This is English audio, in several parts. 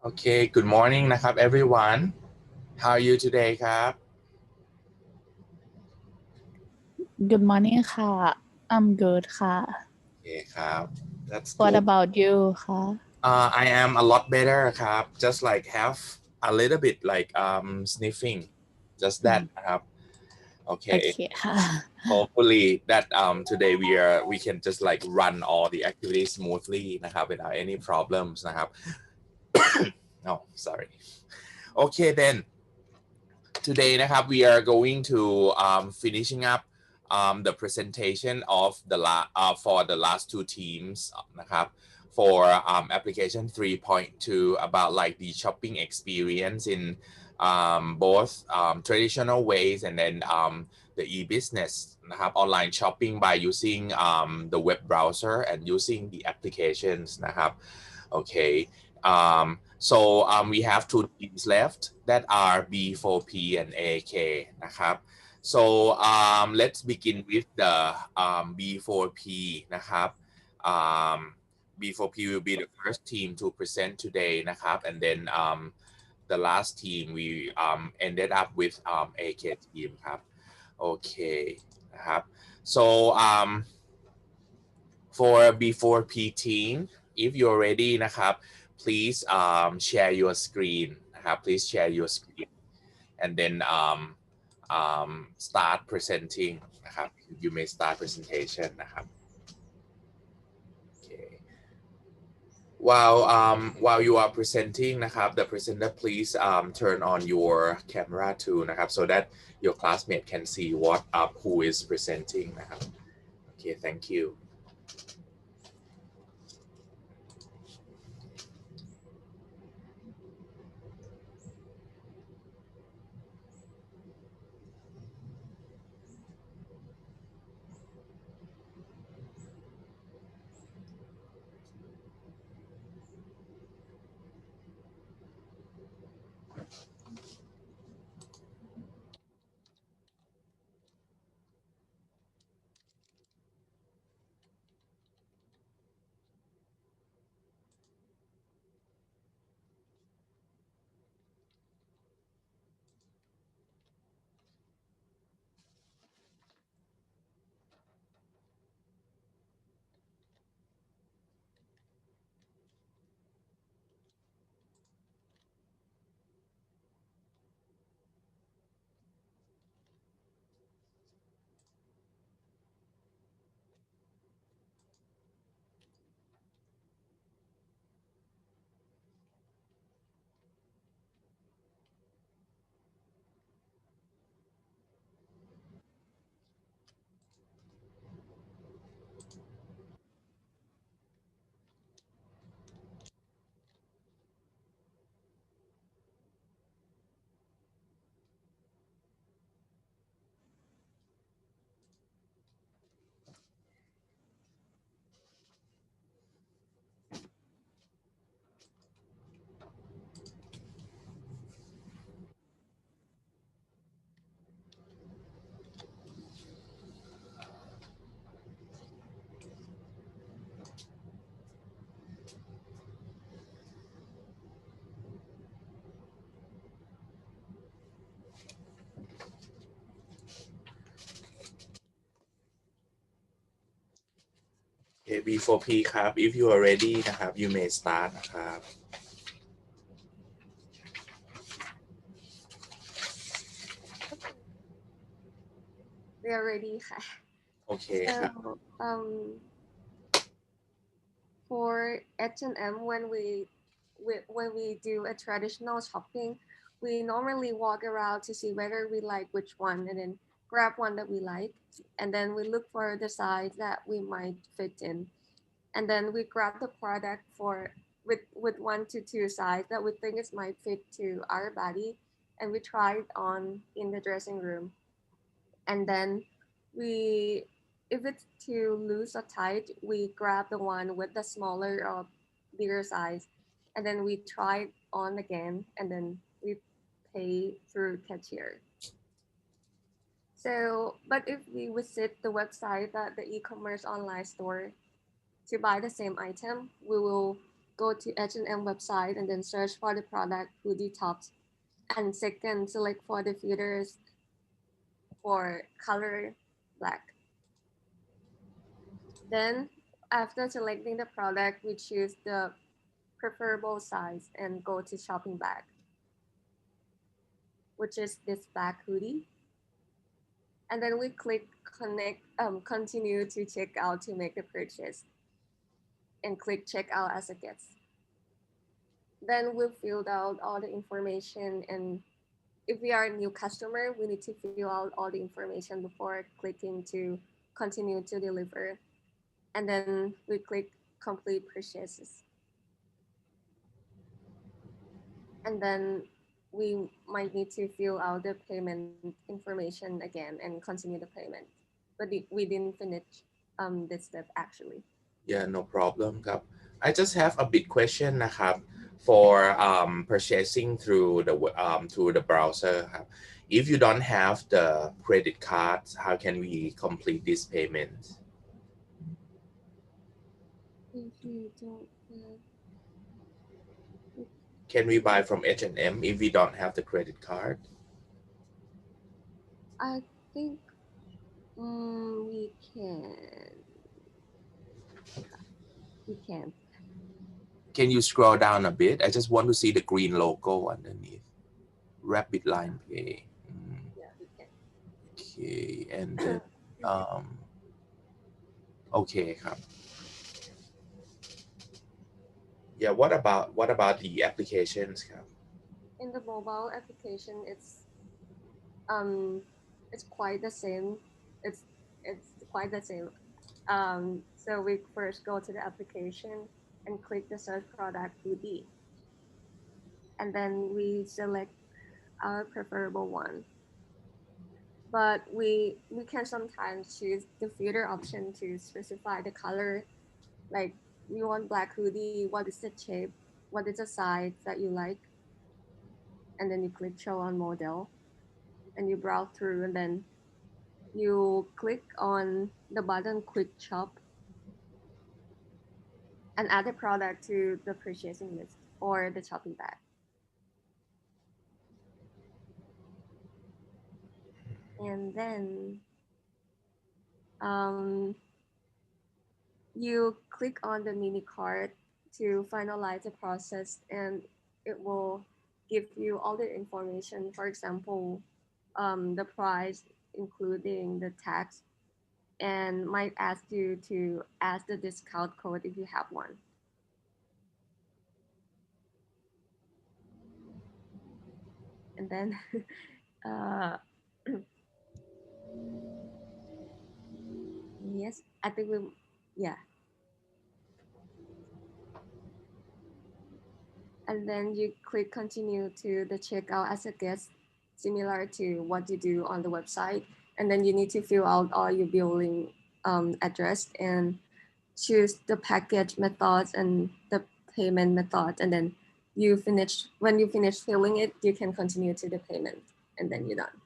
Okay, good morning นะครับ everyone. How are you today ครับ Good morning ค่ะ I'm good ค่ะ Okay ครับ That's What good. about you ค่ะ I am a lot better ครับ just like have a little bit like sniffing just that นะครับ โอ Okay เคค่ะ hopefully that today we can just like run all the activities smoothly นะครับ without any problems นะครับ oh sorry okay then today นะครับ we are going to finishing up the presentation of the for the last two teams นะครับ for application 3.2 about like the shopping experience in both traditional ways and then the e-business นะครับ online shopping by using the web browser and using the applications นะครับ okay so we have two teams left that are B4P and AK นะครับ so let's begin with the B4P นะครับ B4P will be the first team to present today นะครับ and then the last team we ended up with AK team ครับ okay นะครับ so for B4P team if you're ready นะครับ please share your screen นะครับ please share your screen and then start presenting นะครับ you may start presentation นะครับ okay. While you are presenting นะครับ the presenter please turn on your camera too นะครับ so that your classmate can see what who is presenting นะครับ okay thank you okay B4P ครับ if you are ready นะครับ you may start นะครับ We are ready ค่ะ okay ครับ So for H&M when we do a traditional shopping, we normally walk around to see whether we like which one and then grab one that we like, and then we look for the size that we might fit in, and then we grab the product with 1 to 2 size that we think it might fit to our body, and we try it on in the dressing room, and then we if it's too loose or tight, we grab the one with the smaller or bigger size, and then we try it on again, and then we pay through cashier. So, but if we visit the website, the e-commerce online store, to buy the same item, we will go to H&M website and then search for the product hoodie tops. And second, select for the filters for color black. Then after selecting the product, we choose the preferable size and go to shopping bag, which is this black hoodie. And then we click continue to check out to make the purchase and click checkout as a guest. Then we filled out all the information, and if we are a new customer, we need to fill out all the information before clicking to continue to deliver. And then we click complete purchases. And then we might need to fill out the payment information again and continue the payment. But we didn't finish this step actually. Yeah, no problem ครับ I just have a big question นะครับ for purchasing through the browser ครับ if you don't have the credit card how can we complete this payment If you don't have, can we buy from H&M if we don't have the credit card I think we can. We can. can you scroll down a bit I just want to see the green logo underneath Rapid Line Pay Yeah, we can. okay and then okay ครับ yeah what about the applications ครับ In the mobile application, it's quite the same. It's quite the same. So we first go to the application and click the search product hoodie, and then we select our preferable one. But we can sometimes choose the filter option to specify the color, like you want black hoodie, what is the shape, what is the size that you like, and then you click show on model, and you browse through, and then you click on the button quick shop and add the product to the purchasing list or the shopping bag. And then you click on the mini cart to finalize the process, and it will give you all the information. For example, the price, including the tax, and might ask you to add the discount code if you have one. And then yes, I think yeah. And then you click continue to the checkout as a guest, similar to what you do on the website. And then you need to fill out all your billing address and choose the package methods and the payment method. And then when you finish filling it, you can continue to the payment, and then you're done.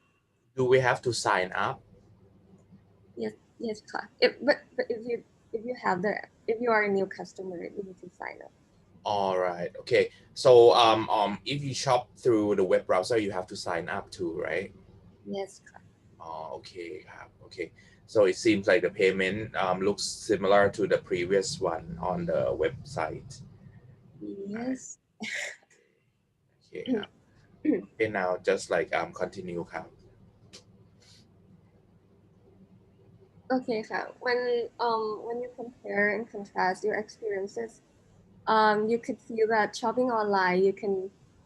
do we have to sign up Yes, but if you are a new customer, you need to sign up. all right okay so if you shop through the web browser you have to sign up too right Yes. okay okay so it seems like the payment looks similar to the previous one on the website Yes. okay okay now just like continue ครับ Okay, when you compare and contrast your experiences, you could feel that shopping online, you can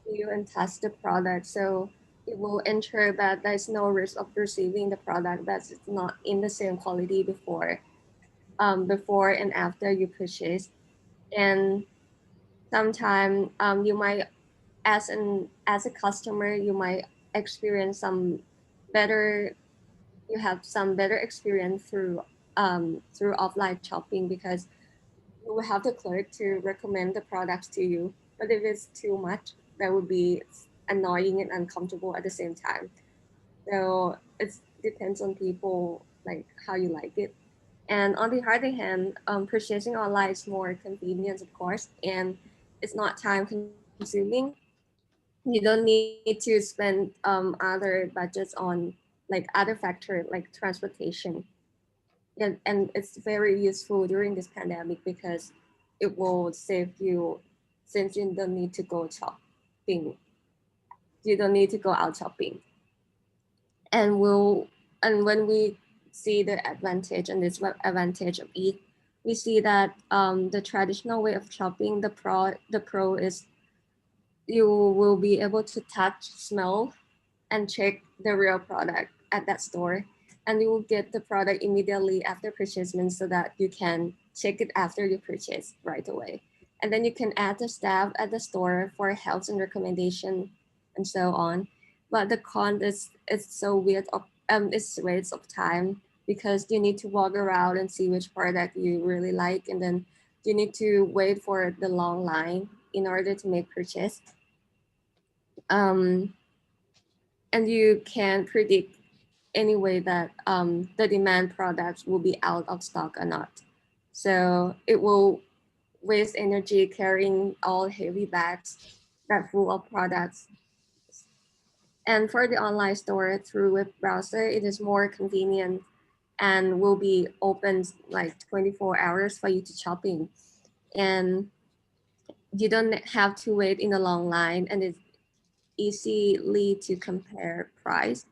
view and test the product. So it will ensure that there's no risk of receiving the product that's not in the same quality before and after you purchase. And sometimes you might, as a customer, you might experience you have some better experience through offline shopping, because you will have the clerk to recommend the products to you. But if it's too much, that would be annoying and uncomfortable at the same time. So it depends on people, like how you like it. And on the other hand, purchasing online is more convenient, of course, and it's not time consuming. You don't need to spend other budgets on like other factors like transportation. And it's very useful during this pandemic because it will save you, since you don't need to go shopping. You don't need to go out shopping. And when we see the advantage and disadvantage of it, we see that the traditional way of shopping, the pro is you will be able to touch, smell, and check the real product at that store, and you will get the product immediately after purchasement so that you can check it after you purchase right away. And then you can add the staff at the store for helps and recommendation and so on. But the con is it's so weird of it's waste of time because you need to walk around and see which product you really like, and then you need to wait for the long line in order to make purchase. Um, and you can predict anyway that the demand products will be out of stock or not. So it will waste energy carrying all heavy bags that full of products. And for the online store through web browser, it is more convenient and will be open like 24 hours for you to shopping. And you don't have to wait in a long line, and it's easily to compare price.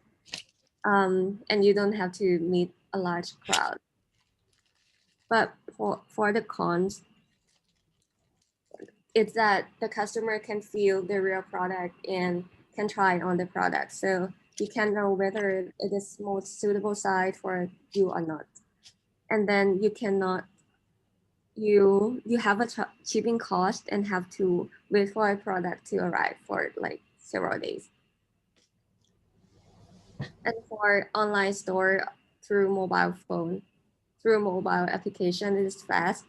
And you don't have to meet a large crowd. But for the cons, it's that the customer can feel the real product and can try on the product. So you can know whether it is most suitable size for you or not. And then you cannot, you have a shipping cost and have to wait for a product to arrive for like several days. And for online store through mobile phone, through mobile application, it is fast.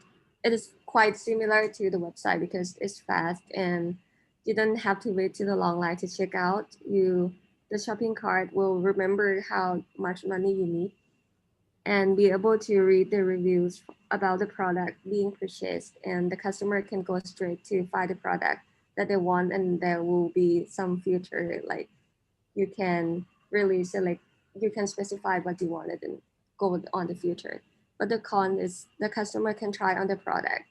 It is quite similar to the website because it's fast and you don't have to wait to the long line to check out. The shopping cart will remember how much money you need and be able to read the reviews about the product being purchased, and the customer can go straight to find the product that they want, and there will be some future like you can really select, you can specify what you wanted and go on the future. But the con is the customer can try on the product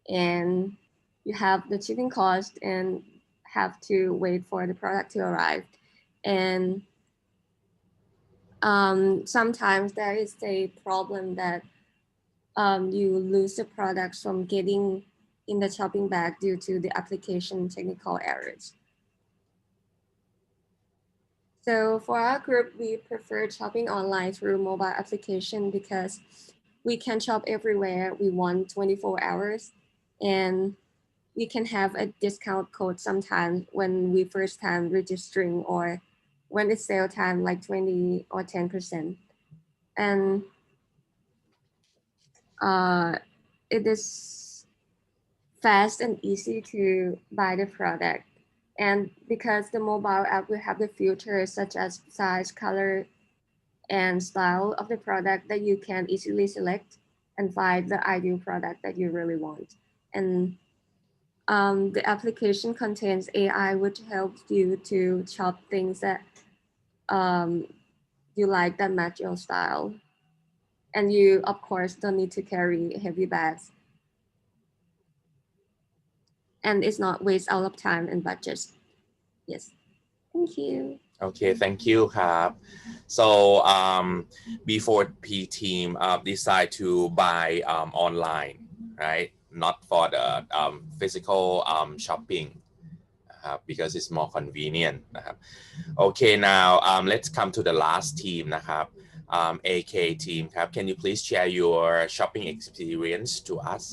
and you have the shipping cost and have to wait for the product to arrive. And sometimes there is a problem that you lose the products from getting in the shopping bag due to the application technical errors. So for our group, we prefer shopping online through mobile application because we can shop everywhere we want 24 hours, and we can have a discount code sometimes when we first time registering or when it's sale time like 20 or 10%. And it is fast and easy to buy the product. And because the mobile app will have the features such as size, color, and style of the product that you can easily select and find the ideal product that you really want. And the application contains AI, which helps you to shop things that um, you like that match your style. And you, of course, don't need to carry heavy bags. And it's not waste all of time and budget. Yes. Thank you. Okay, thank you,ครับ. So before P team decide to buy online, right? Not for the physical shopping, because it's more convenient,นะครับ. Okay, now let's come to the last team,นะครับ. AK team,ครับ. Can you please share your shopping experience to us?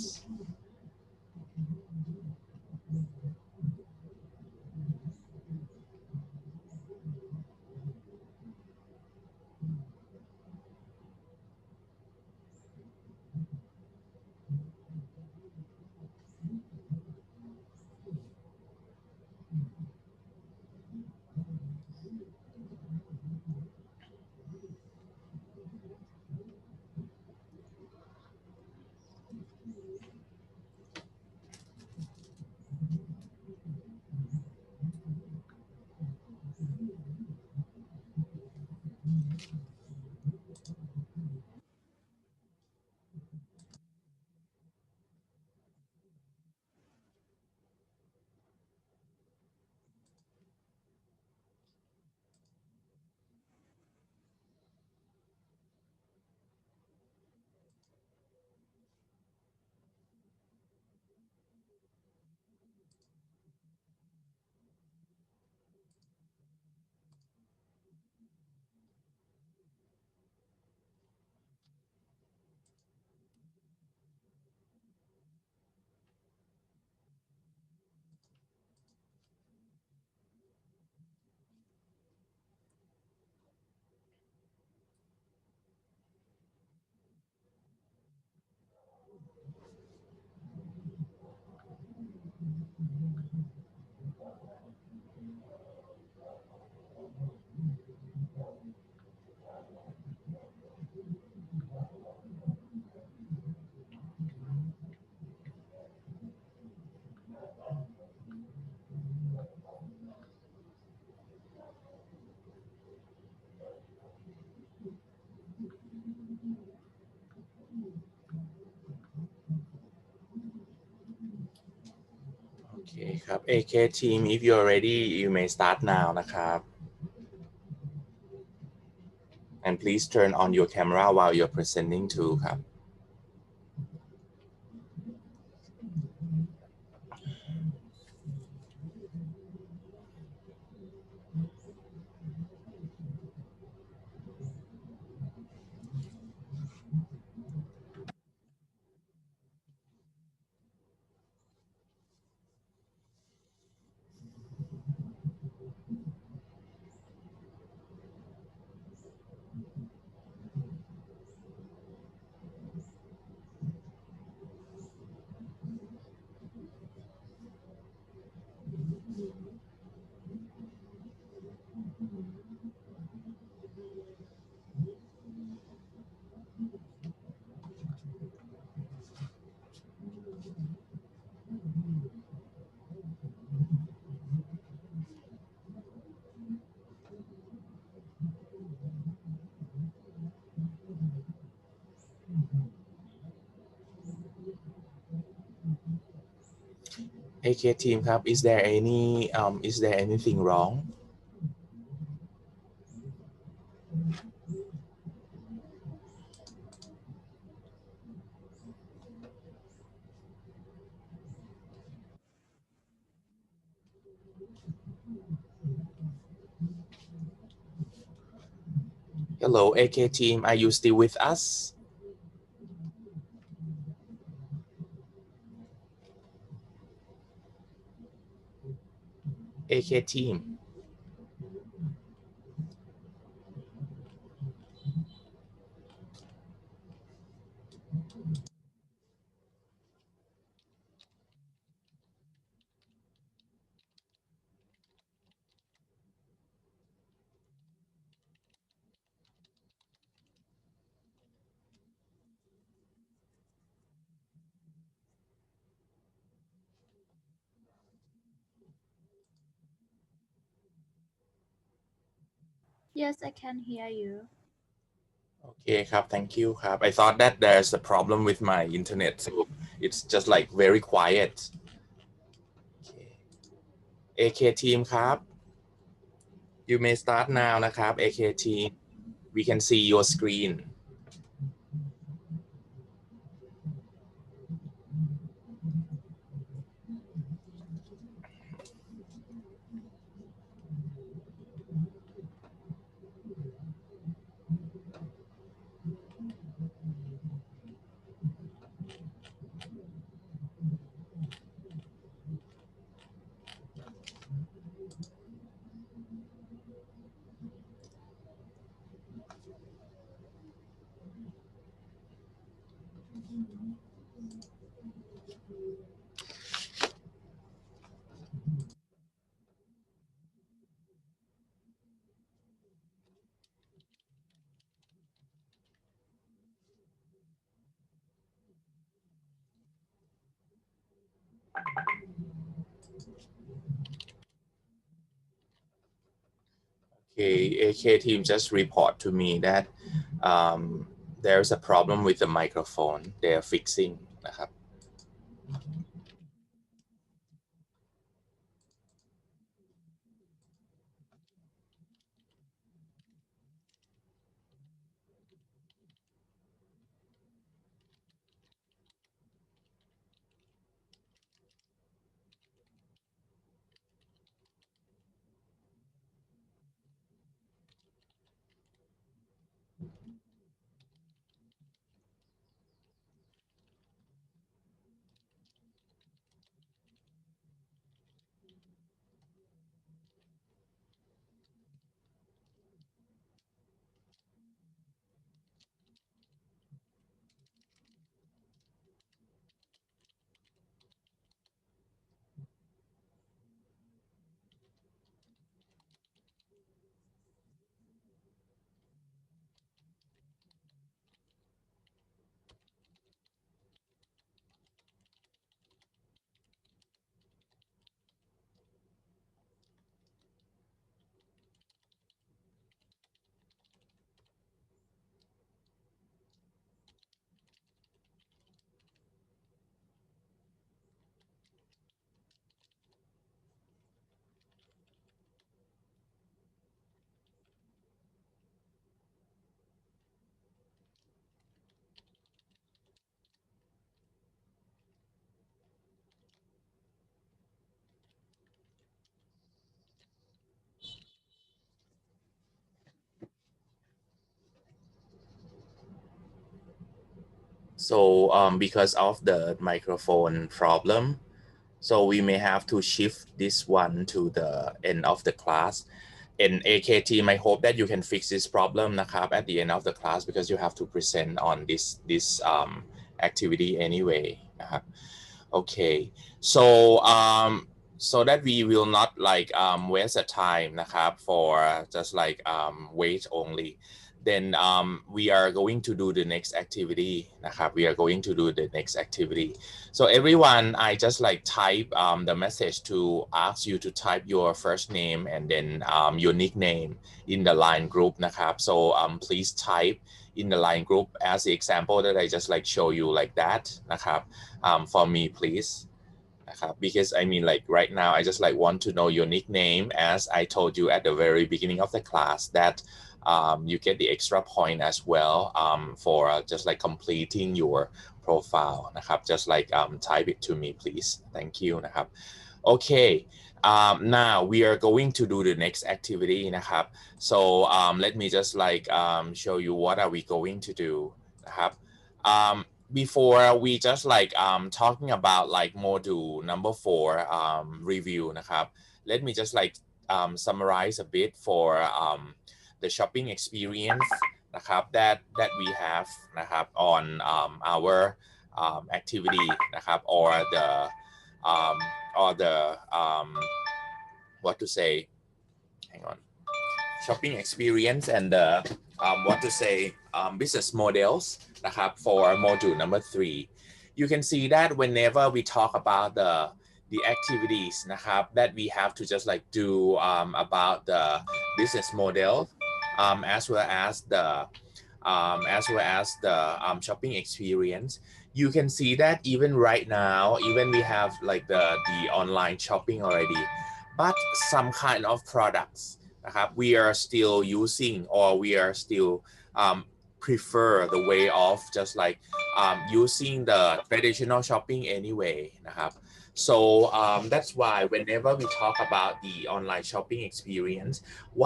เคครับ AK team if you're ready you may start now นะครับ and please turn on your camera while you're presenting too ครับ AK team ครับ is there anything wrong hello AK team are you still with us AK team Yes, I can hear you. โอเคครับ thank you ครับ I thought that there's a problem with my internet so it's just like very quiet okay. AK team ครับ you may start now นะครับ AK team we can see your screen okay AK team just report to me that there's a problem with the microphone they are fixing นะครับ So because of the microphone problem, so we may have to shift this one to the end of the class. In AK team, I hope that you can fix this problemนะครับ at the end of the class because you have to present on this activity anywayนะครับ. Okay, so so that we will not like waste the timeนะครับfor just like wait only. Then we are going to do the next activityนะครับ. We are going to do the next activity. So everyone, I just like type the message to ask you to type your first name and then your nickname in the line groupนะครับ. So please type in the line group as the example that I just like show you like thatนะครับ. For me please. Because I mean like right now I just like want to know your nickname as I told you at the very beginning of the class that you get the extra point as well for just like completing your profileนะครับ. Just like type it to me please. Thank youนะครับ. Okay, now we are going to do the next activityนะครับ. So let me just like show you what are we going to doนะครับ. Before we just like talking about like module number 4 reviewนะครับ. Let me just like summarize a bit for the shopping experienceนะครับthat we haveนะครับon our activityนะครับor the what to say, hang on, shopping experience and the what to say business modelsนะครับfor module number 3. You can see that whenever we talk about the activitiesนะครับthat we have to just like do about the business model as well as the shopping experience, you can see that even right now, even we have like the online shopping already, but some kind of products we are still using or we are still prefer the way of just like using the traditional shopping anywayนะครับ. So that's why whenever we talk about the online shopping experience,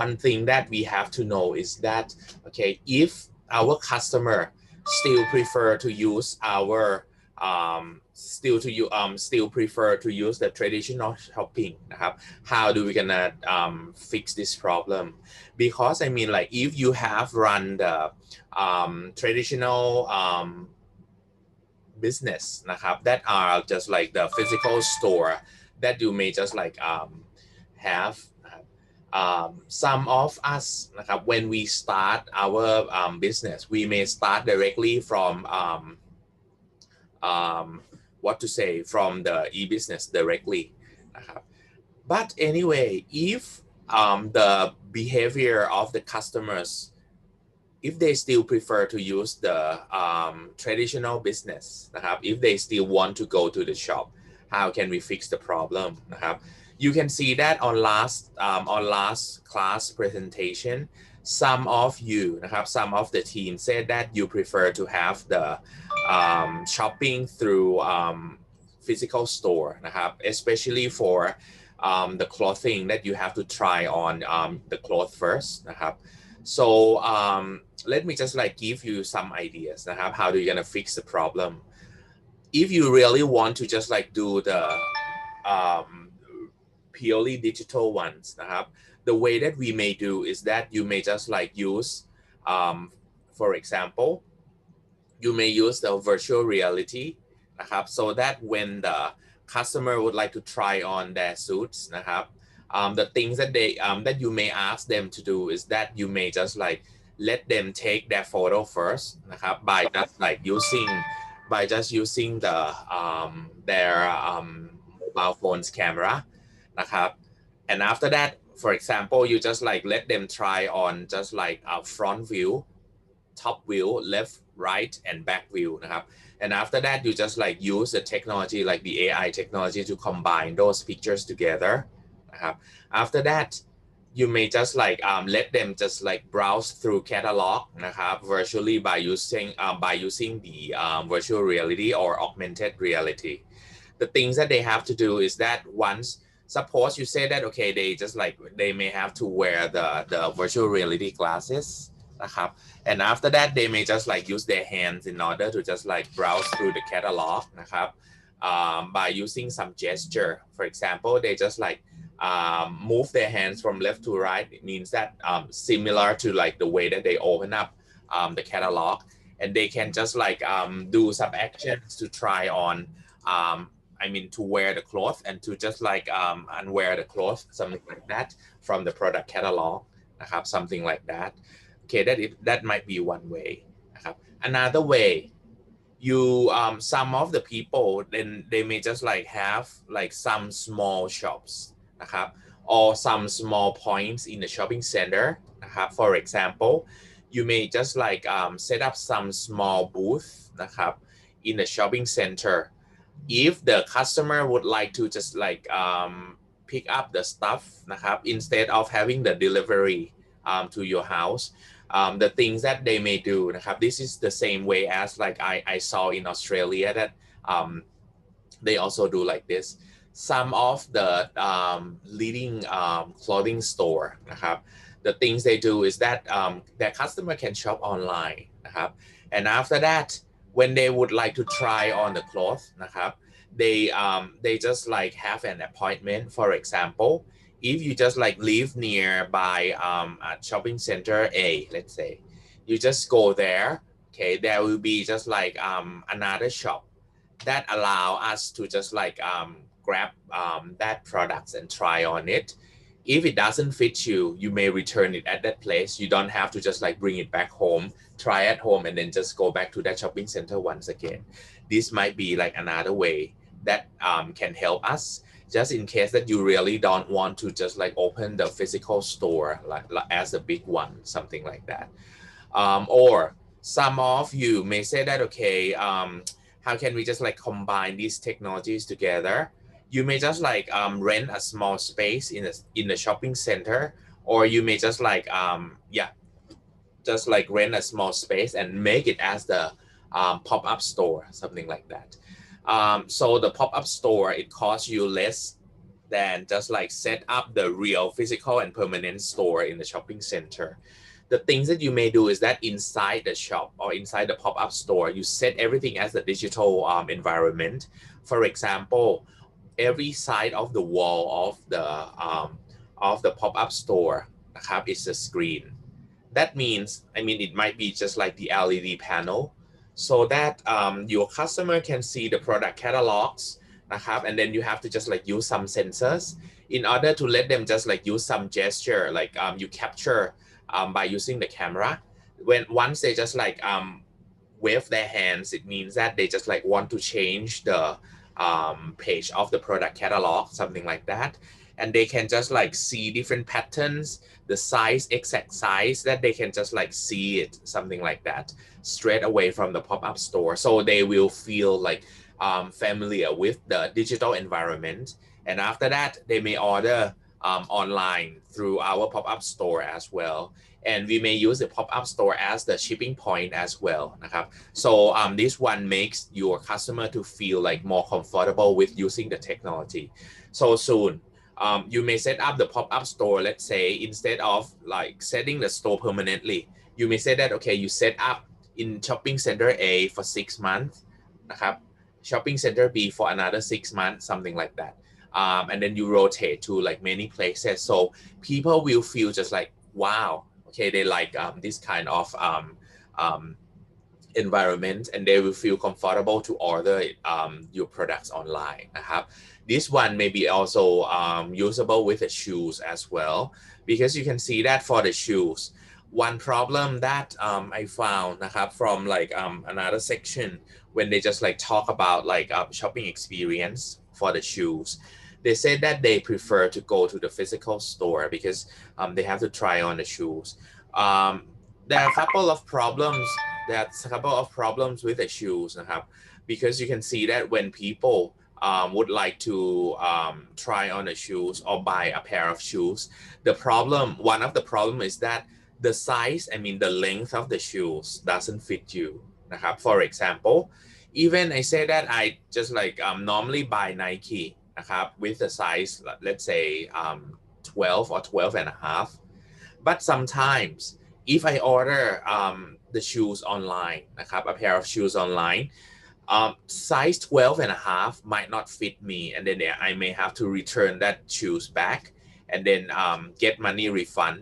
one thing that we have to know is that, okay, if our customer still prefer to use our still prefer to use the traditional shoppingนะครับ. How do we gonna fix this problem? Because I mean like if you have run the traditional businessนะครับ, that are just like the physical store that you may just like have some of usนะครับ, when we start our business, we may start directly from what to say, from the e-business directlyนะครับ. But anyway, if the behavior of the customers, if they still prefer to use the traditional businessนะครับ, if they still want to go to the shop, how can we fix the problemนะครับ? You can see that on last class presentation, some of youนะครับ, some of the team said that you prefer to have the shopping through physical storeนะครับ, especially for the clothing that you have to try on the cloth firstนะครับ. So let me just like give you some ideasนะครับ, how do you gonna fix the problem. If you really want to just like do the purely digital onesนะครับ, the way that we may do is that you may just like use for example, you may use the virtual realityนะครับ, so that when the customer would like to try on their suitsนะครับ, the things that they that you may ask them to do is that you may just like let them take their photo firstนะครับ, by just using the their mobile phone's cameraนะครับ, and after that, for example, you just like let them try on just like a front view, top view, left, right, and back viewนะครับ. And after that, you just like use the technology like the AI technology to combine those pictures togetherนะครับ. After that, you may just like let them just like browse through catalogนะครับ, virtually by using the virtual reality or augmented reality. The things that they have to do is that once, suppose you say that okay, they may have to wear the virtual reality glasses นะครับ and after that they may just like use their hands in order to just like browse through the catalog นะครับ by using some gesture. For example, they just like move their hands from left to right. It means that similar to like the way that they open up the catalog, and they can just like do some actions to try on to wear the cloth and to just like unwear the cloth, something like that from the product catalog นะครับ something like that. Okay, that might be one way นะครับ another way, you some of the people then they may just like have like some small shops นะครับ or some small points in the shopping center นะครับ for example, you may just like set up some small booth นะครับ in the shopping center. If the customer would like to just like pick up the stuff นะครับ instead of having the delivery to your house, the things that they may do นะครับ this is the same way as like I saw in Australia that they also do like this. Some of the leading clothing store นะครับ, the things they do is that their customer can shop online นะครับ and after that when they would like to try on the cloth นะครับ, they just like have an appointment. For example, if you just like live nearby a shopping center A, let's say, you just go there. Okay, there will be just like another shop that allow us to just like grab that products and try on it. If it doesn't fit you, you may return it at that place. You don't have to just like bring it back home, try at home, and then just go back to that shopping center once again. This might be like another way that can help us, just in case that you really don't want to just like open the physical store like as a big one, something like that. Or some of you may say that, okay, how can we just like combine these technologies together? You may just like rent a small space in the shopping center, or you may just like just like rent a small space and make it as the pop-up store, something like that. So the pop-up store, it costs you less than just like set up the real physical and permanent store in the shopping center. The things that you may do is that inside the shop or inside the pop-up store, you set everything as a digital environment. For example, every side of the wall of the pop-up store นะครับ is a screen. That means, it might be just like the LED panel, so that your customer can see the product catalogs นะครับ and then you have to just like use some sensors in order to let them just like use some gesture, like you capture by using the camera. Once they just like wave their hands, it means that they just like want to change the page of the product catalog, something like that, and they can just like see different patterns, the size, exact size, that they can just like see it, something like that, straight away from the pop-up store. So they will feel like familiar with the digital environment, and after that they may order online through our pop-up store as well. And we may use the pop-up store as the shipping point as well นะครับ so this one makes your customer to feel like more comfortable with using the technology. So soon you may set up the pop-up store. Let's say instead of like setting the store permanently, you may say that, okay, you set up in shopping center A for 6 months นะครับ shopping center B for another 6 months, something like that, and then you rotate to like many places, so people will feel just like, wow, okay, they like this kind of environment, and they will feel comfortable to order your products online นะครับ. This one may be also usable with the shoes as well, because you can see that for the shoes, one problem that I found นะครับ from like another section, when they just like talk about like shopping experience for the shoes, they said that they prefer to go to the physical store because they have to try on the shoes. There are a couple of problems with the shoes นะครับ, because you can see that when people would like to try on the shoes or buy a pair of shoes, one of the problem is that the size, the length of the shoes doesn't fit you นะครับ. For example, even I say that I just like normally buy Nike นะครับ with the size, let's say 12 or 12 and a half, but sometimes if I order the shoes online นะครับ a pair of shoes online size 12 and a half might not fit me, and then I may have to return that shoes back and then get money refund,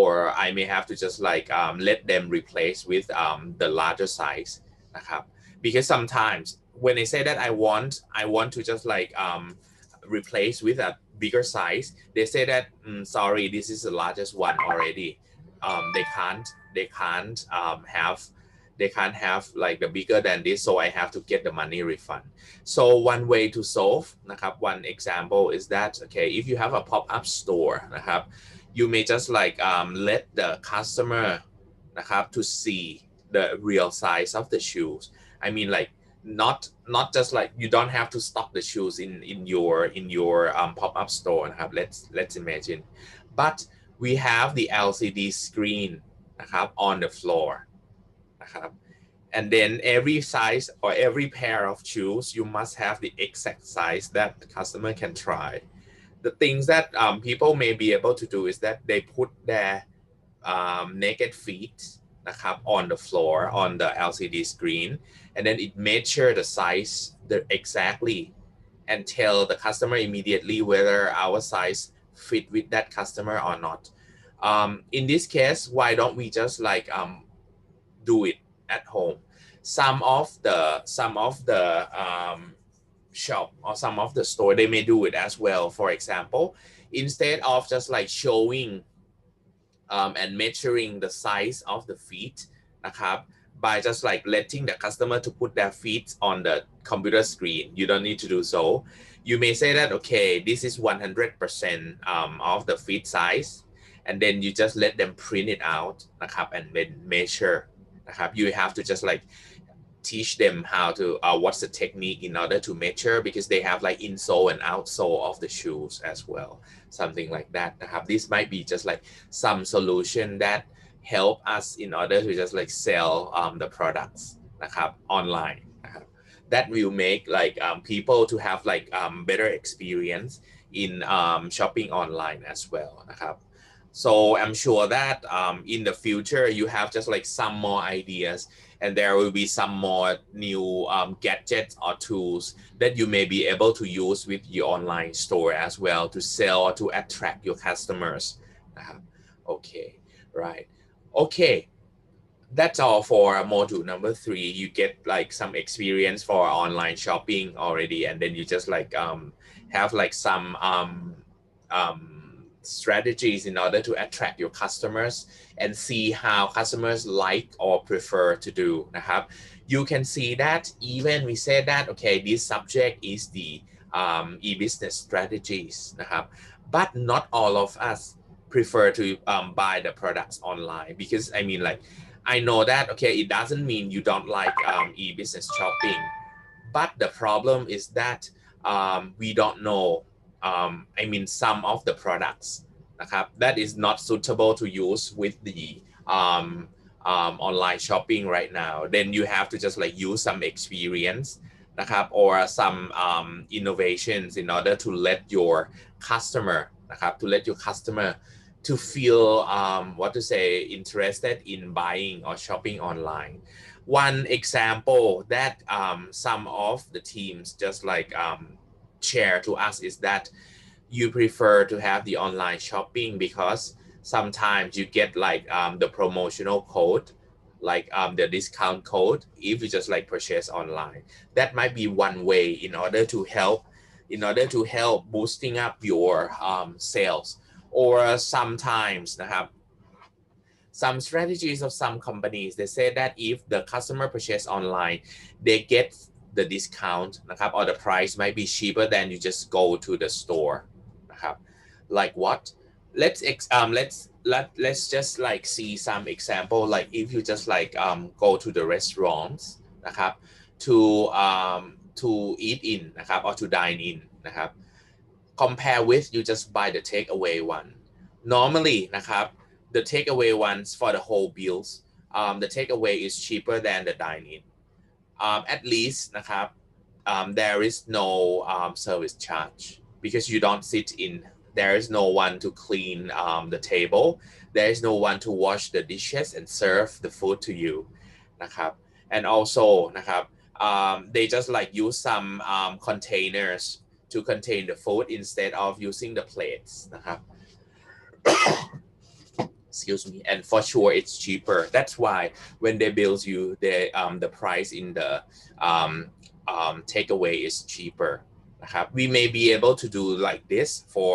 or I may have to just like let them replace with the larger size นะครับ because sometimes when I say that I want to just like replace with a bigger size, they say that sorry, this is the largest one already. They can't have like the bigger than this, so I have to get the money refund. So one way to solve นะครับ one example is that okay, if you have a pop-up store นะครับ you may just like let the customer นะครับ to see the real size of the shoes. I mean like not just like you don't have to stock the shoes in your pop-up store นะครับ let's imagine, but we have the LCD screen นะครับ on the floor นะครับ and then every size or every pair of shoes you must have the exact size that the customer can try. The things that people may be able to do is that they put their naked feet นะครับ on the floor on the LCD screen, and then it measure the size exactly and tell the customer immediately whether our size fit with that customer or not. In this case, why don't we just like do it at home? Some of the shop or some of the store, they may do it as well. For example, instead of just like showing and measuring the size of the feet นะครับ by just like letting the customer to put their feet on the computer screen, you don't need to do so. You may say that okay, this is 100% of the feet size, and then you just let them print it out นะครับ and then measure นะครับ you have to just like teach them how to what's the technique in order to measure, because they have like insole and outsole of the shoes as well, something like that นะครับ this might be just like some solution that help us in order to just like sell the products นะครับ online นะครับ that will make like people to have like better experience in shopping online as well นะครับ. So I'm sure that in the future you have just like some more ideas, and there will be some more new gadgets or tools that you may be able to use with your online store as well to sell or to attract your customers. Okay, right. Okay, that's all for module number 3. You get like some experience for online shopping already, and then you just like have like some strategies in order to attract your customers and see how customers like or prefer to do นะครับ you can see that even we say that okay, this subject is the e-business strategies นะครับ but not all of us prefer to buy the products online, because I mean like I know that okay, it doesn't mean you don't like e-business shopping, but the problem is that we don't know I mean some of the products นะครับ that is not suitable to use with the online shopping right now. Then you have to just like use some experience นะครับ or some innovations in order to let your customer นะครับ to let your customer to feel what to say interested in buying or shopping online. One example that some of the teams just like share to us is that you prefer to have the online shopping because sometimes you get like the promotional code, like the discount code if you just like purchase online. That might be one way in order to help boosting up your sales. Or sometimes นะครับ some strategies of some companies, they say that if the customer purchase online, they get the discount นะครับ or the price might be cheaper than you just go to the store นะครับ like what? Let's just like see some example, like if you just like go to the restaurants นะครับ to eat in นะครับ or to dine in นะครับ compare with you just buy the takeaway one. Normally นะครับ the takeaway ones for the whole bills, the takeaway is cheaper than the dine-in. At least นะครับ there is no service charge because you don't sit in there is no one to clean the table. There is no one to wash the dishes and serve the food to you นะครับ and also นะครับ they just like use some containers to contain the food instead of using the plates นะครับ excuse me, and for sure it's cheaper. That's why when they bill you, the price in the takeaway is cheaper นะครับ we may be able to do like this for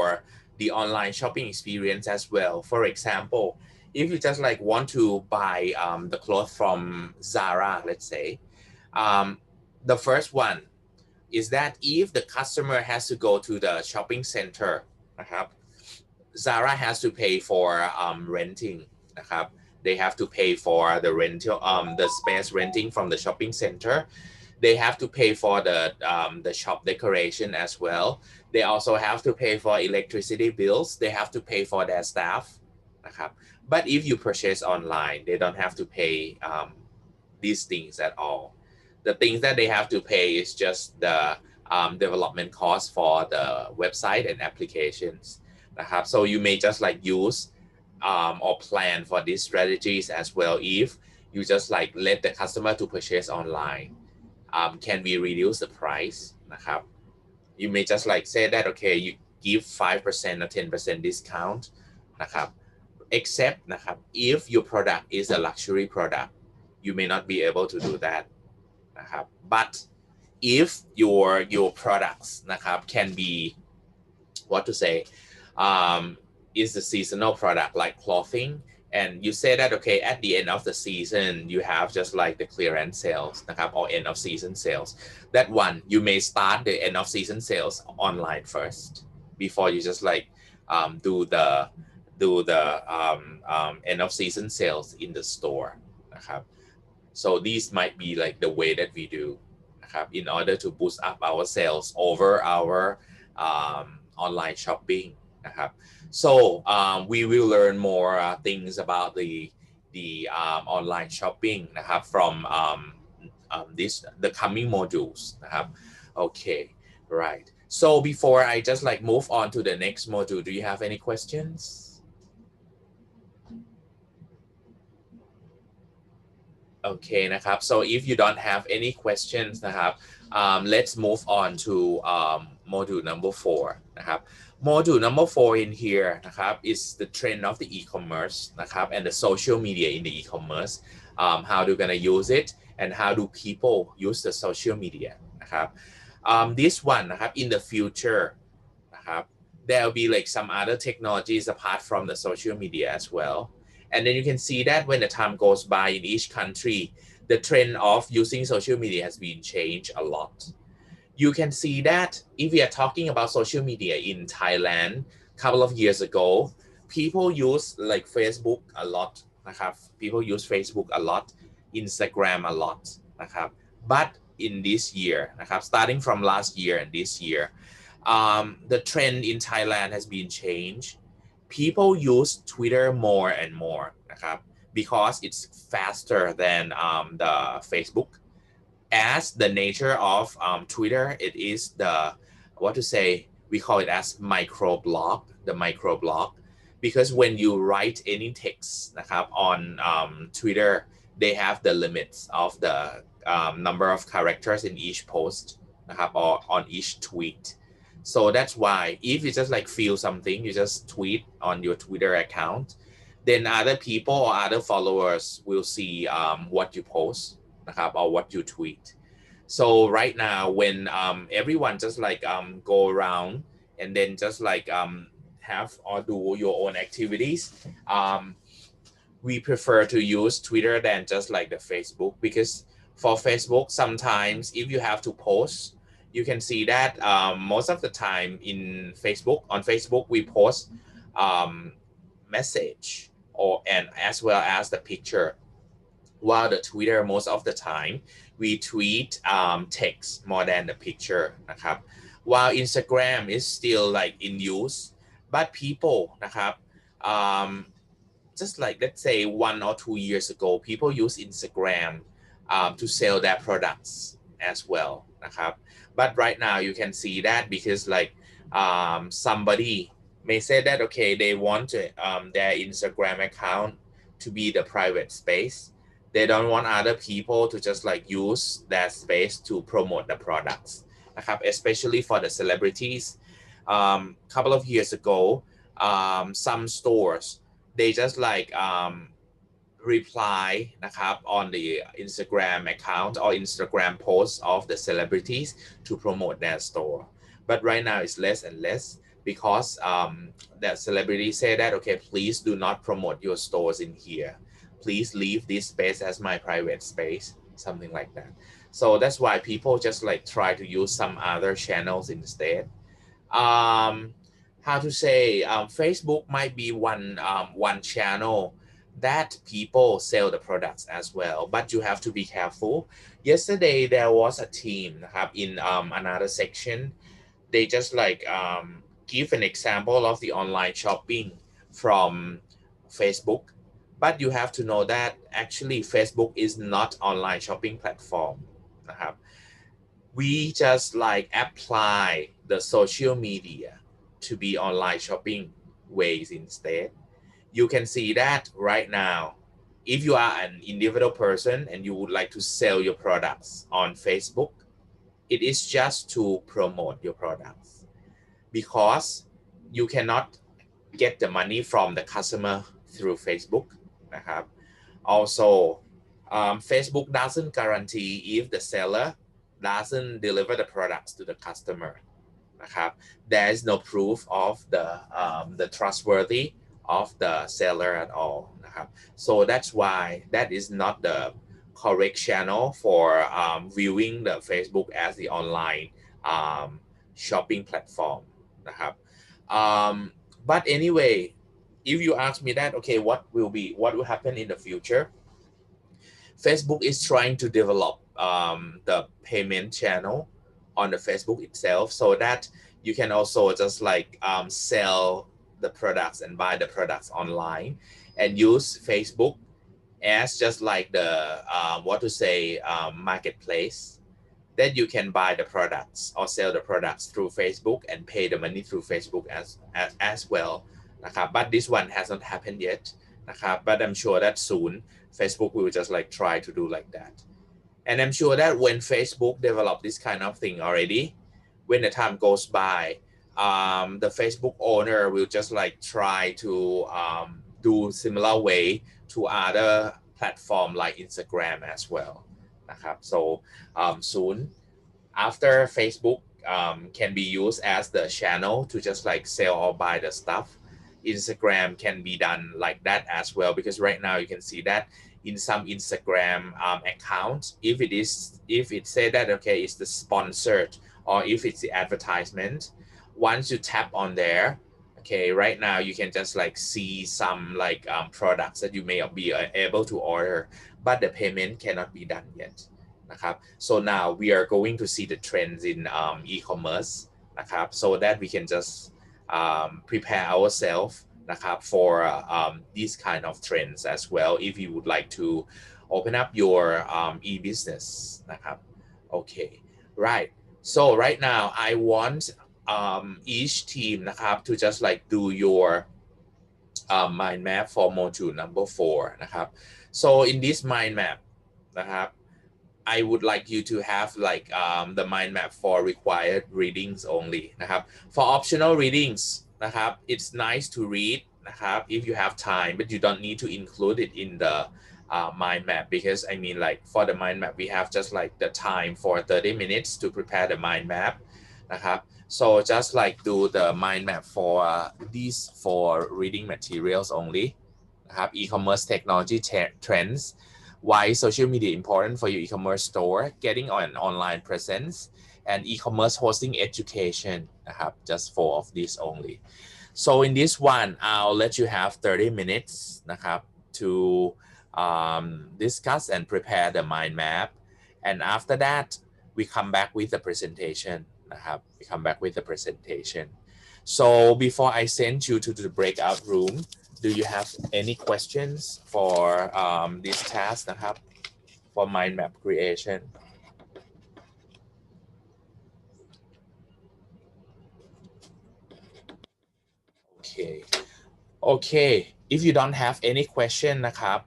the online shopping experience as well. For example, if you just like want to buy the clothes from Zara, let's say, the first one is that if the customer has to go to the shopping center นะครับ Zara has to pay for renting นะครับ they have to pay for the rental the space renting from the shopping center. They have to pay for the shop decoration as well. They also have to pay for electricity bills. They have to pay for their staff นะครับ but if you purchase online, they don't have to pay these things at all. The things that they have to pay is just the development cost for the website and applications นะครับ so you may just like use or plan for these strategies as well. If you just like let the customer to purchase online, can we reduce the price นะครับ you may just like say that okay, you give 5% or 10% discount นะครับ except นะครับ if your product is a luxury product, you may not be able to do that นะครับ but if your products นะครับ can be what to say is a seasonal product like clothing, and you say that okay, at the end of the season you have just like the clearance sales นะครับ or end of season sales, that one you may start the end of season sales online first before you just like do the end of season sales in the store นะครับ. so these might be like the way that we do นะครับ in order to boost up our sales over our online shopping นะครับ. so we will learn more things about the online shopping นะครับ from the coming modules นะครับ okay, right. so before I just like move on to the next module, do you have any questions? okay นะครับ so if you don't have any questions นะครับ let's move on to module number 4 นะครับ. module number 4 in here นะครับ is the trend of the e-commerce นะครับ and the social media in the e-commerce, how they're gonna use it and how do people use the social media นะครับ this one นะครับ in the future นะครับ there'll be like some other technologies apart from the social media as well. And then you can see that when the time goes by in each country, the trend of using social media has been changed a lot. You can see that if we are talking about social media in Thailand a couple of years ago, people use like Facebook a lot นะครับ people use Facebook a lot, Instagram a lot นะครับ but in this year นะครับ starting from last year and this year, the trend in Thailand has been changed. People use Twitter more and more นะครับ because it's faster than the Facebook. As the nature of Twitter, it is the what to say, we call it as microblog, the microblog, because when you write any text นะครับ on Twitter, they have the limits of the number of characters in each post นะครับ or on each tweet. So that's why if you just like feel something, you just tweet on your Twitter account, then other people or other followers will see what you post นะครับ or what you tweet. so right now when everyone just like go around and then just like have or do your own activities, we prefer to use Twitter than just like the Facebook, because for Facebook sometimes if you have to post, you can see that most of the time on Facebook we post message and as well as the picture, while the Twitter most of the time we tweet text more than the picture นะครับ while Instagram is still like in use, but people นะครับ just like let's say 1 or 2 years ago, people use Instagram to sell their products as well นะครับ. but right now you can see that because like somebody may say that, okay, they want to, their Instagram account to be the private space. They don't want other people to just like use that space to promote the products นะครับ especially for the celebrities. Couple of years ago, some stores, they just like reply นะครับ on the Instagram account or Instagram posts of the celebrities to promote their store. But right now it's less and less because that celebrity say that, okay, please do not promote your stores in here. Please leave this space as my private space, something like that. So that's why people just like try to use some other channels instead. How to say, Facebook might be one channel that people sell the products as well, but you have to be careful. Yesterday there was a team นะครับ in another section. They just like give an example of the online shopping from Facebook, but you have to know that actually Facebook is not online shopping platform นะครับ we just like apply the social media to be online shopping ways instead. You can see that right now. If you are an individual person and you would like to sell your products on Facebook, it is just to promote your products because you cannot get the money from the customer through Facebook นะครับ Also, Facebook doesn't guarantee if the seller doesn't deliver the products to the customer นะครับ There is no proof of the trustworthy of the seller at all นะครับ So that's why that is not the correct channel for viewing the Facebook as the online shopping platform นะครับ But anyway, if you ask me that, okay, what will happen in the future? Facebook is trying to develop the payment channel on the Facebook itself so that you can also just like sell the products and buy the products online and use Facebook as just like the marketplace that you can buy the products or sell the products through Facebook and pay the money through Facebook as well นะครับ but this one hasn't happened yet นะครับ but I'm sure that soon Facebook will just like try to do like that. And I'm sure that when Facebook develop this kind of thing already, when the time goes by, the Facebook owner will just like try to do similar way to other platform like Instagram as well นะครับ so soon after Facebook can be used as the channel to just like sell or buy the stuff, Instagram can be done like that as well, because right now you can see that in some Instagram accounts, if it say that, okay, it's the sponsored or if it's the advertisement, once you tap on there, okay, right now you can just like see some like products that you may be able to order, but the payment cannot be done yet นะครับ so now we are going to see the trends in e-commerce นะครับ so that we can just prepare ourselves นะครับ for these kind of trends as well if you would like to open up your e-business นะครับ okay, right, so right now I want each team นะครับ to just like do your mind map for module number 4 นะครับ so in this mind map นะครับ I would like you to have like the mind map for required readings only นะครับ for optional readings นะครับ it's nice to read นะครับ if you have time, but you don't need to include it in the mind map, because I mean like for the mind map we have just like the time for 30 minutes to prepare the mind map นะครับ so just like do the mind map for these 4 reading materials only นะครับ e-commerce technology trends, why social media important for your e-commerce store, getting an online presence, and e-commerce hosting education นะครับ just 4 of these only. So in this one, I'll let you have 30 minutes นะครับ to discuss and prepare the mind map, and after that we come back with the presentation นะครับ we come back with the presentation. So before I send you to the breakout room, do you have any questions for this task นะครับ for mind map creation? okay if you don't have any question นะครับ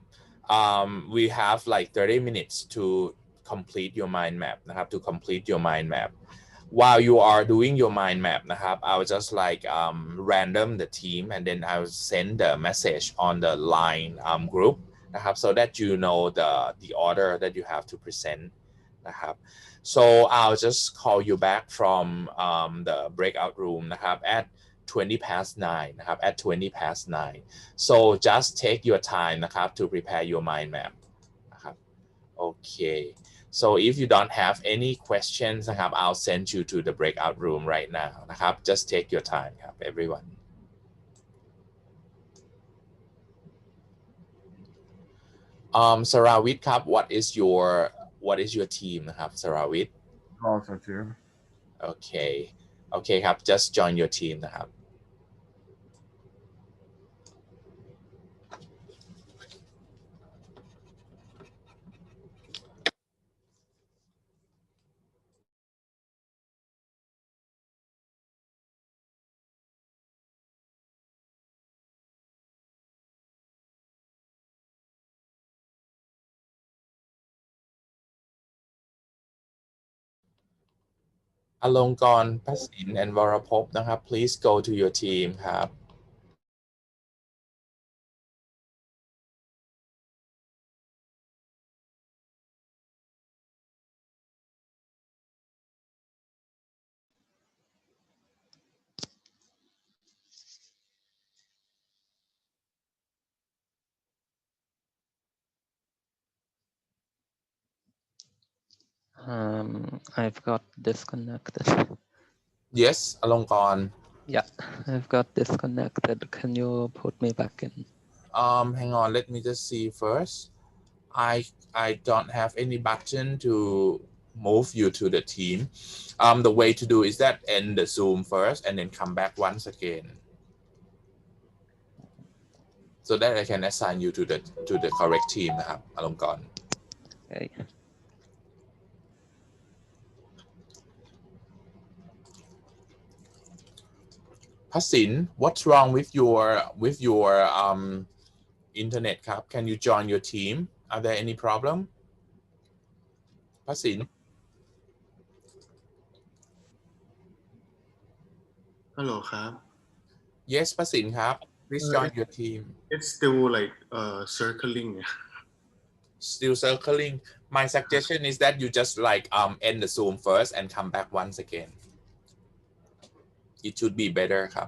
we have like 30 minutes to complete your mind map นะครับ to complete your mind map while you are doing your mind map นะครับ I'll just like random the team and then I'll send the message on the line group นะครับ so that you know the order that you have to present นะครับ so I'll just call you back from the breakout room นะครับ at 20 past 9 นะครับ at 20 past 9 so just take your time นะครับ to prepare your mind map นะครับ okay so if you don't have any questions นะครับ I'll send you to the breakout room right now นะครับ just take your time ครับ everyone Sarawit ครับ what is your team นะครับ Sarawit Also too. okay okay ครับ just join your team นะครับ อลงกรณ์พสิน and วรภพนะครับ please go to your team ครับ I've got disconnected. yes อลงกรณ์ Yeah, I've got disconnected. Can you put me back in? Hang on, let me just see first. I don't have any button to move you to the team. The way to do is that end the Zoom first and then come back once again, so that I can assign you to the correct team นะครับ อลงกรณ์ Okay. Pasin, what's wrong with your internet ครับ Can you join your team? Are there any problem? Pasin, Hello ครับ yes Pasin ครับ please join your team. It's still like circling Still circling. My suggestion is that you just like end the Zoom first and come back once again. It should be better ครับ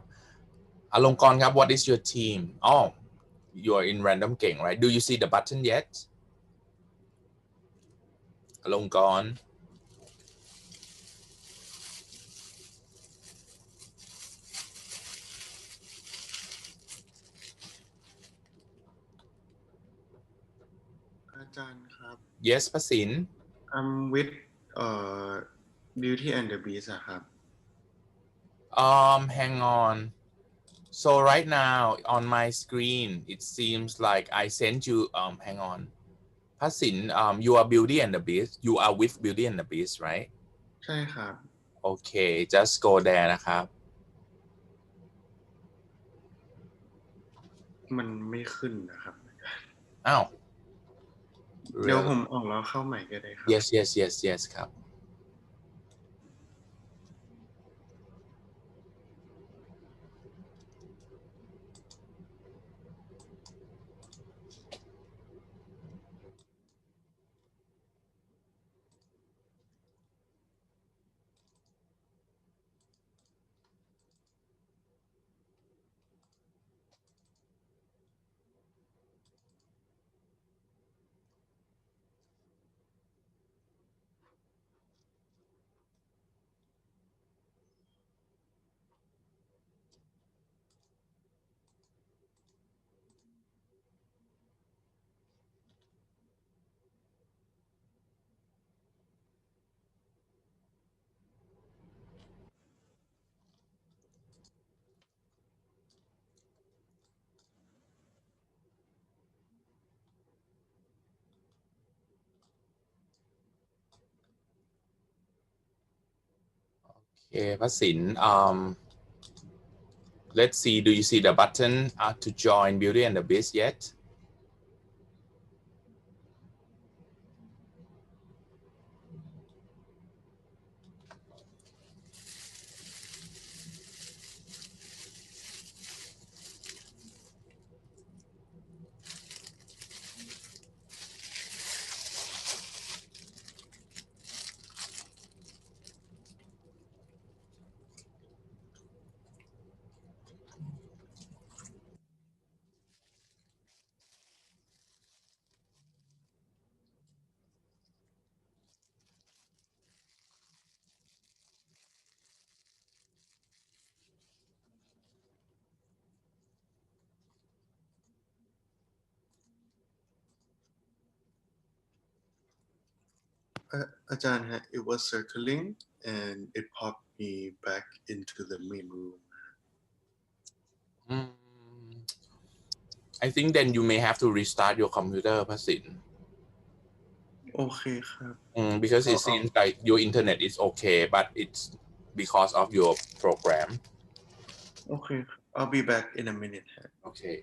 อลงกรณ์ครับ what is your team? Oh, you're in random เก่ง right? Do you see the button yet? อลงกรณ์ อาจารย์ครับ yes ประสิน I'm with Beauty and the Beast อะครับ hang on. So right now on my screen it seems like I sent you hang on พัสิน you are Beauty and the Beast. You are with Beauty and the Beast, right? ใช่ครับ Okay, just go there นะครับ มันไม่ขึ้นนะครับ อ้าว เดี๋ยวผมออกแล้วเข้าใหม่ก็ได้ครับ yes yes yes yes ครับ โอเคพระสิน let's see, do you see the button to join Beauty and the Beast yet? Ajahn, it was circling and it popped me back into the main room. I think then you may have to restart your computer, Pasin. โอเคครับ Because it seems like your internet is okay, but it's because of your program. Okay, I'll be back in a minute. Okay.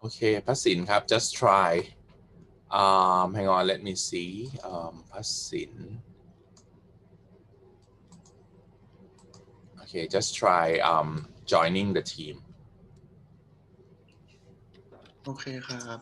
Okay, Pasin ครับ just try. Hang on, let me see. Pasin. Okay, just try joining the team. โอเคครับ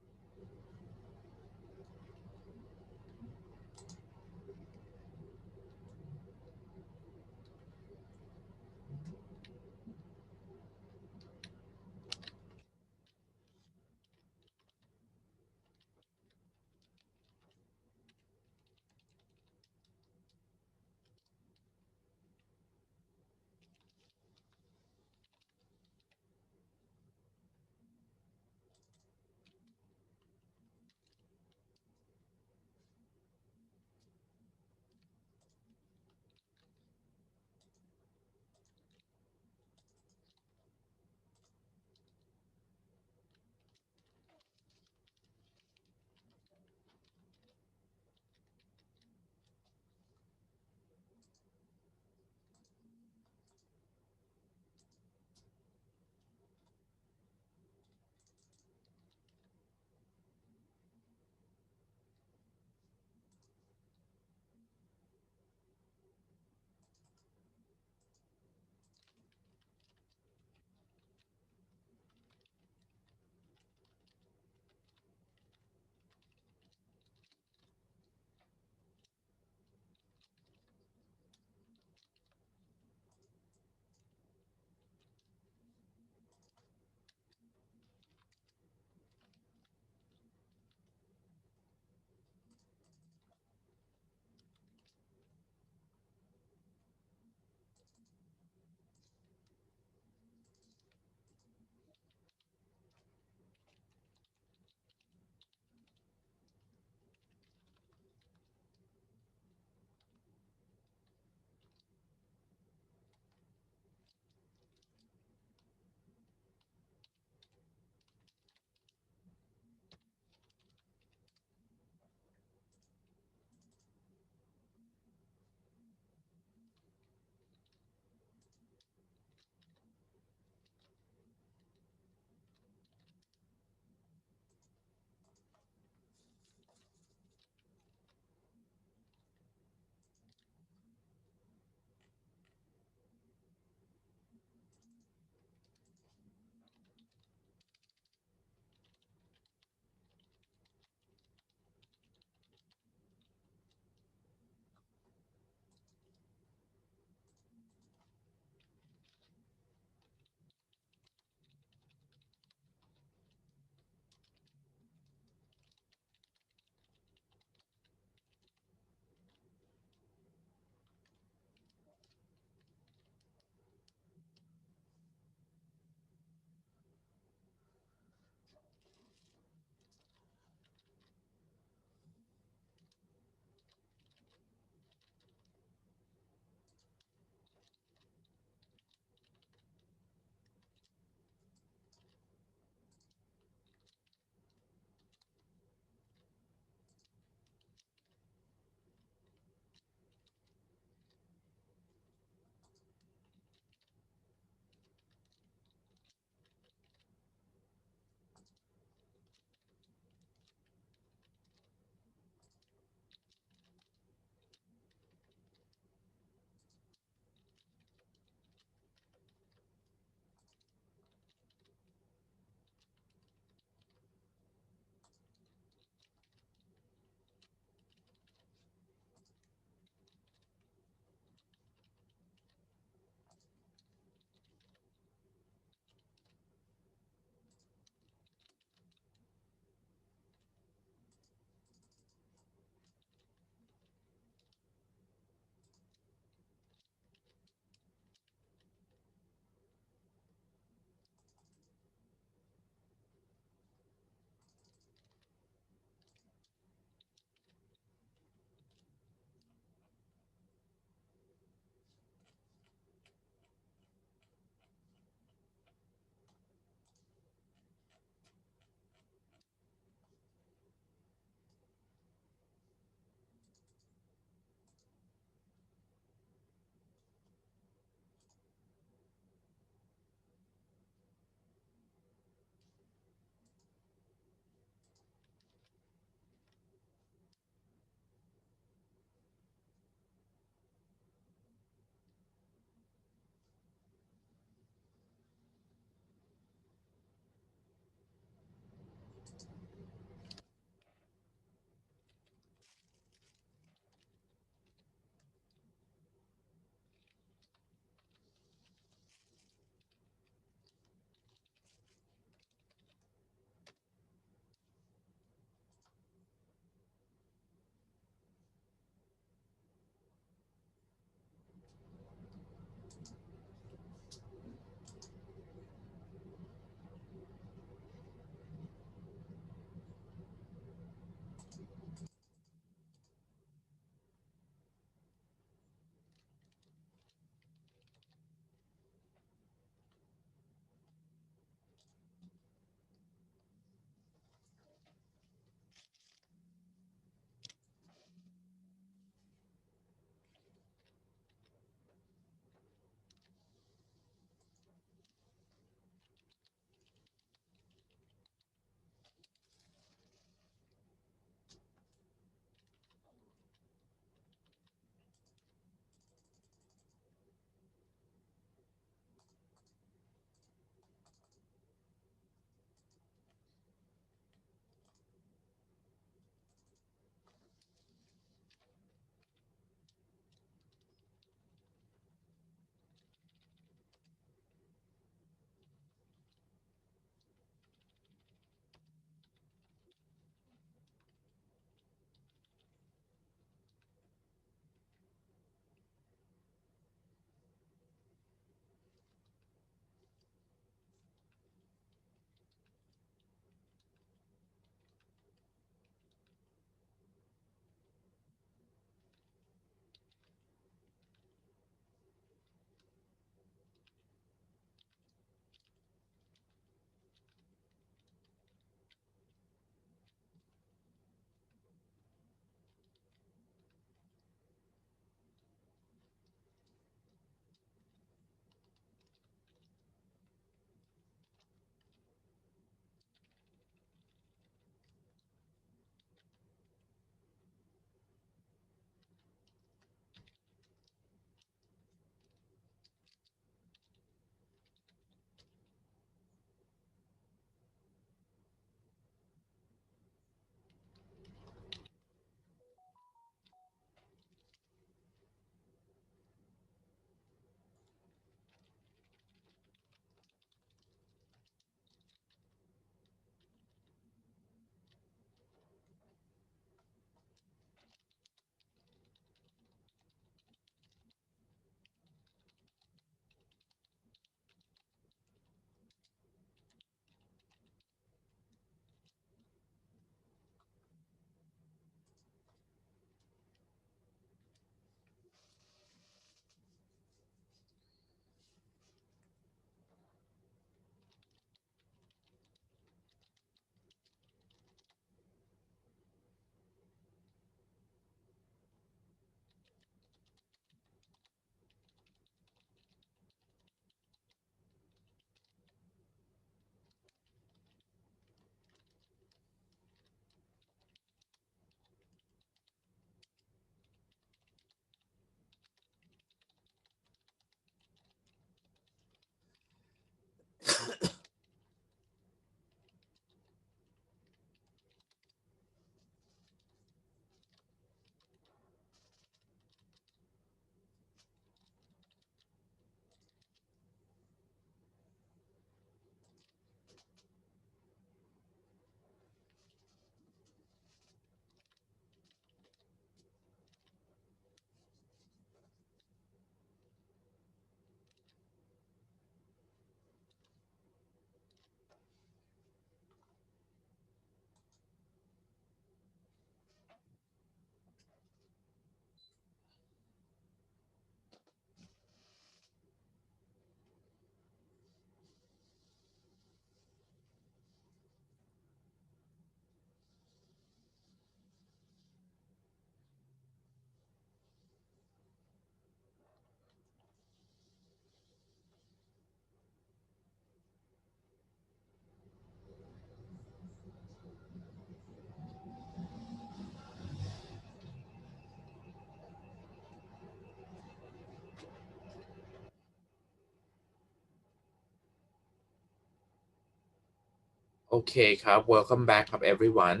Okay ครับ welcome back ครับ everyone.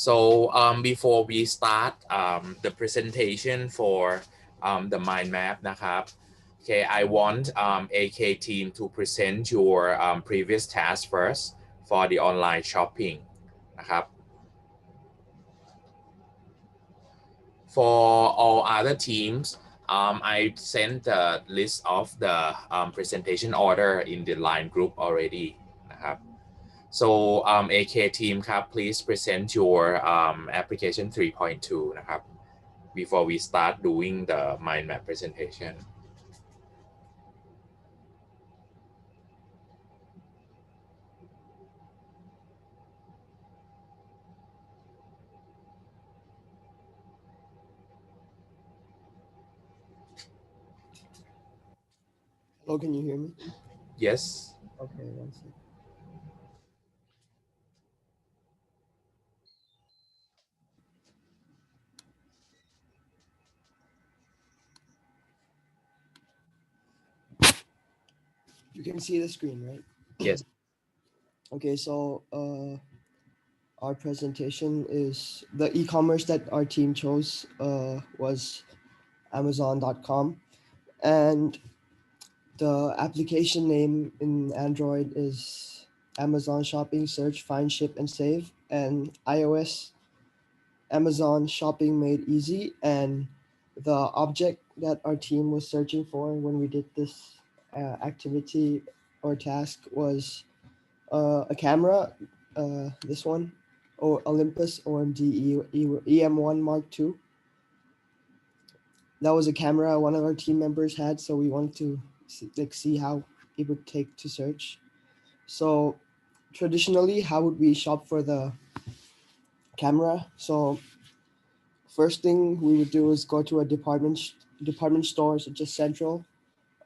So before we start the presentation for the mind map นะครับ Okay, I want AK team to present your previous task first for the online shopping นะครับ For all other teams, I sent the list of the presentation order in the line group already นะครับ So AK team ครับ please present your application 3.2 นะครับ before we start doing the mind map presentation. Hello, can you hear me? Yes. Okay, one second. You can see the screen, right? Yes. Okay, so our presentation is the e-commerce that our team chose was Amazon.com, and the application name in Android is Amazon Shopping Search, Find, Ship, and Save, and iOS Amazon Shopping Made Easy. And the object that our team was searching for when we did this activity or task was a camera, this one, or Olympus OMD EM1 Mark II. That was a camera one of our team members had, so we wanted to see how it would take to search. So traditionally, how would we shop for the camera? So first thing we would do is go to a department store such as Central.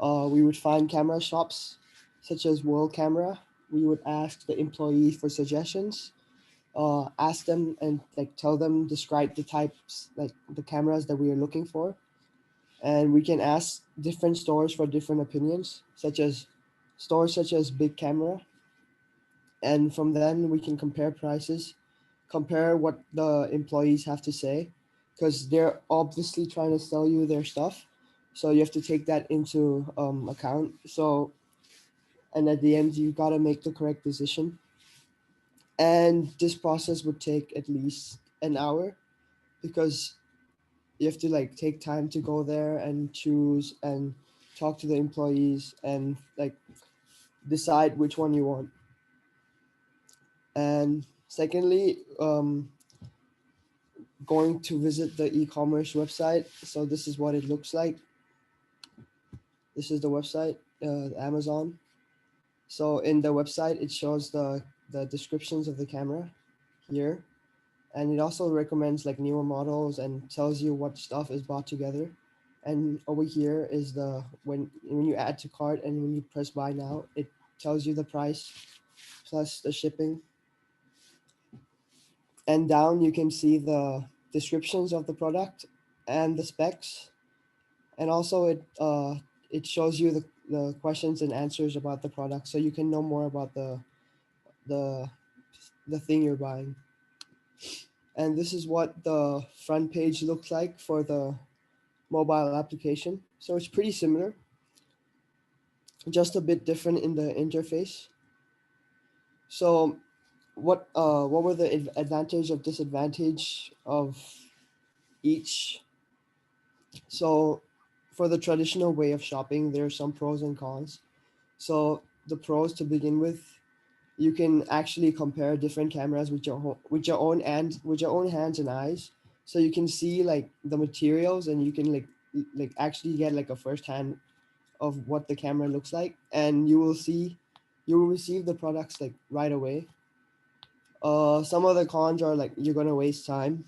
We would find camera shops such as World Camera. We would ask the employees for suggestions. Ask them and tell them, describe the types, the cameras that we are looking for. And we can ask different stores for different opinions, stores such as Big Camera. And from then we can compare prices, compare what the employees have to say, because they're obviously trying to sell you their stuff. So you have to take that into account. So, and at the end, you got to make the correct decision. And this process would take at least an hour, because you have to take time to go there and choose and talk to the employees and decide which one you want. And secondly, going to visit the e-commerce website. So this is what it looks like. This is the website, Amazon. So in the website, it shows the descriptions of the camera here. And it also recommends newer models and tells you what stuff is bought together. And over here is when you add to cart and when you press buy now, it tells you the price plus the shipping. And down you can see the descriptions of the product and the specs. And also it shows you the questions and answers about the product, so you can know more about the thing you're buying. And this is what the front page looks like for the mobile application. So it's pretty similar, just a bit different in the interface. So what were the advantage of disadvantage of each? So for the traditional way of shopping, there are some pros and cons. So the pros, to begin with, you can actually compare different cameras with your own hands and eyes. So you can see the materials, and you can actually get a first hand of what the camera looks like, and you will receive the products right away. Some of the cons are you're gonna waste time.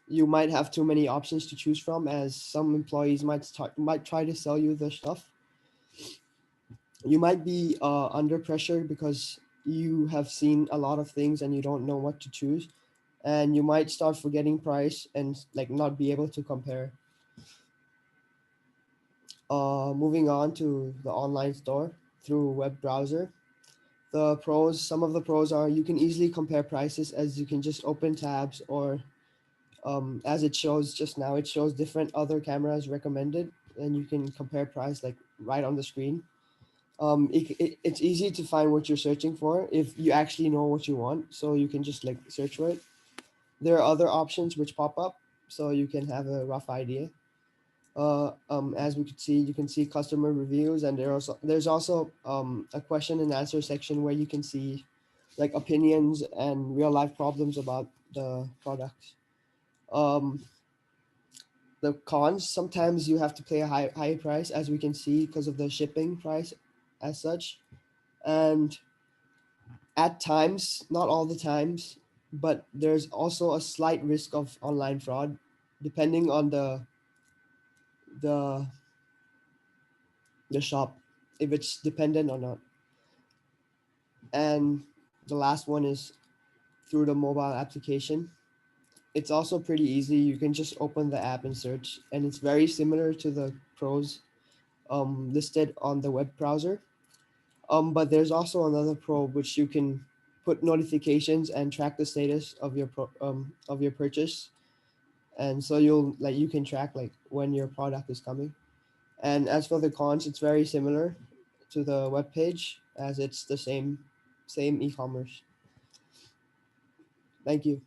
You might have too many options to choose from, as some employees might try to sell you the stuff. You might be under pressure because you have seen a lot of things and you don't know what to choose, and you might start forgetting price and not be able to compare. Moving on to the online store through web browser. some of the pros are you can easily compare prices, as you can just open tabs, or as it shows just now, it shows different other cameras recommended, and you can compare price like right on the screen. It's easy to find what you're searching for if you actually know what you want, so you can just like search for it. There are other options which pop up, so you can have a rough idea. As we could see, you can see customer reviews, and there's also a question and answer section where you can see like opinions and real life problems about the product. The cons, sometimes you have to pay a high price, as we can see, because of the shipping price as such. And at times, not all the times, but there's also a slight risk of online fraud, depending on the shop, if it's dependent or not. And the last one is through the mobile application. It's also pretty easy. You can just open the app and search, and it's very similar to the pros listed on the web browser. But there's also another pro which you can put notifications and track the status of your purchase, and so you can track like when your product is coming. And as for the cons, it's very similar to the web page, as it's the same e-commerce. Thank you.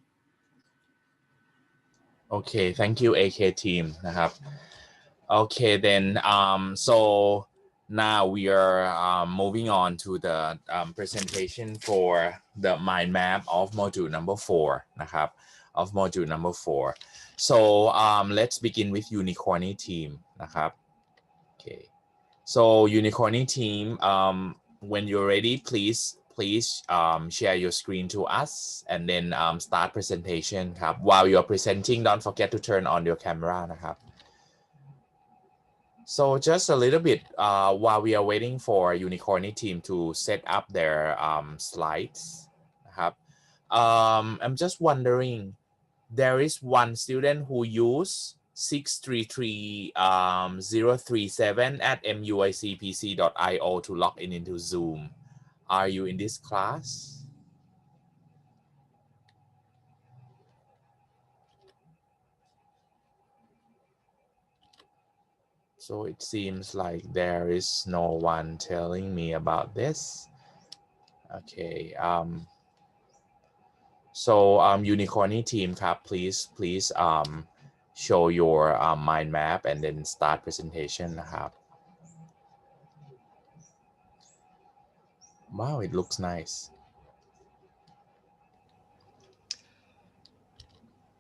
Okay, thank you, AK team นะครับ Okay, then so now we are moving on to the presentation for the mind map of module number 4 นะครับ of module number 4. So let's begin with Unicorny team นะครับ Okay, so Unicorny team, when you're ready, please share your screen to us, and then start presentation ครับ While you're presenting, don't forget to turn on your camera นะครับ So just a little bit while we are waiting for Unicorny team to set up their slides นะครับ I'm just wondering, there is one student who used 633-037 at muicpc.io to log in into Zoom. Are you in this class? So it seems like there is no one telling me about this. Okay. So Unicorny team ครับ please show your mind map and then start presentation นะครับ Wow, it looks nice.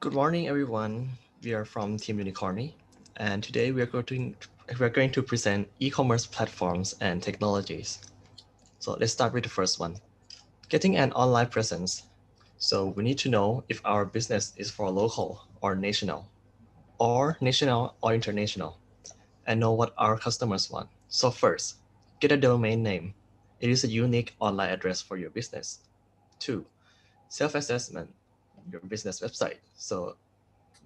Good morning, everyone. We are from Team Unicorny, and today we are going to present e-commerce platforms and technologies. So let's start with the first one, getting an online presence. So we need to know if our business is for local or national or international, and know what our customers want. So first, get a domain name. It is a unique online address for your business. 2, self-assessment, your business website. So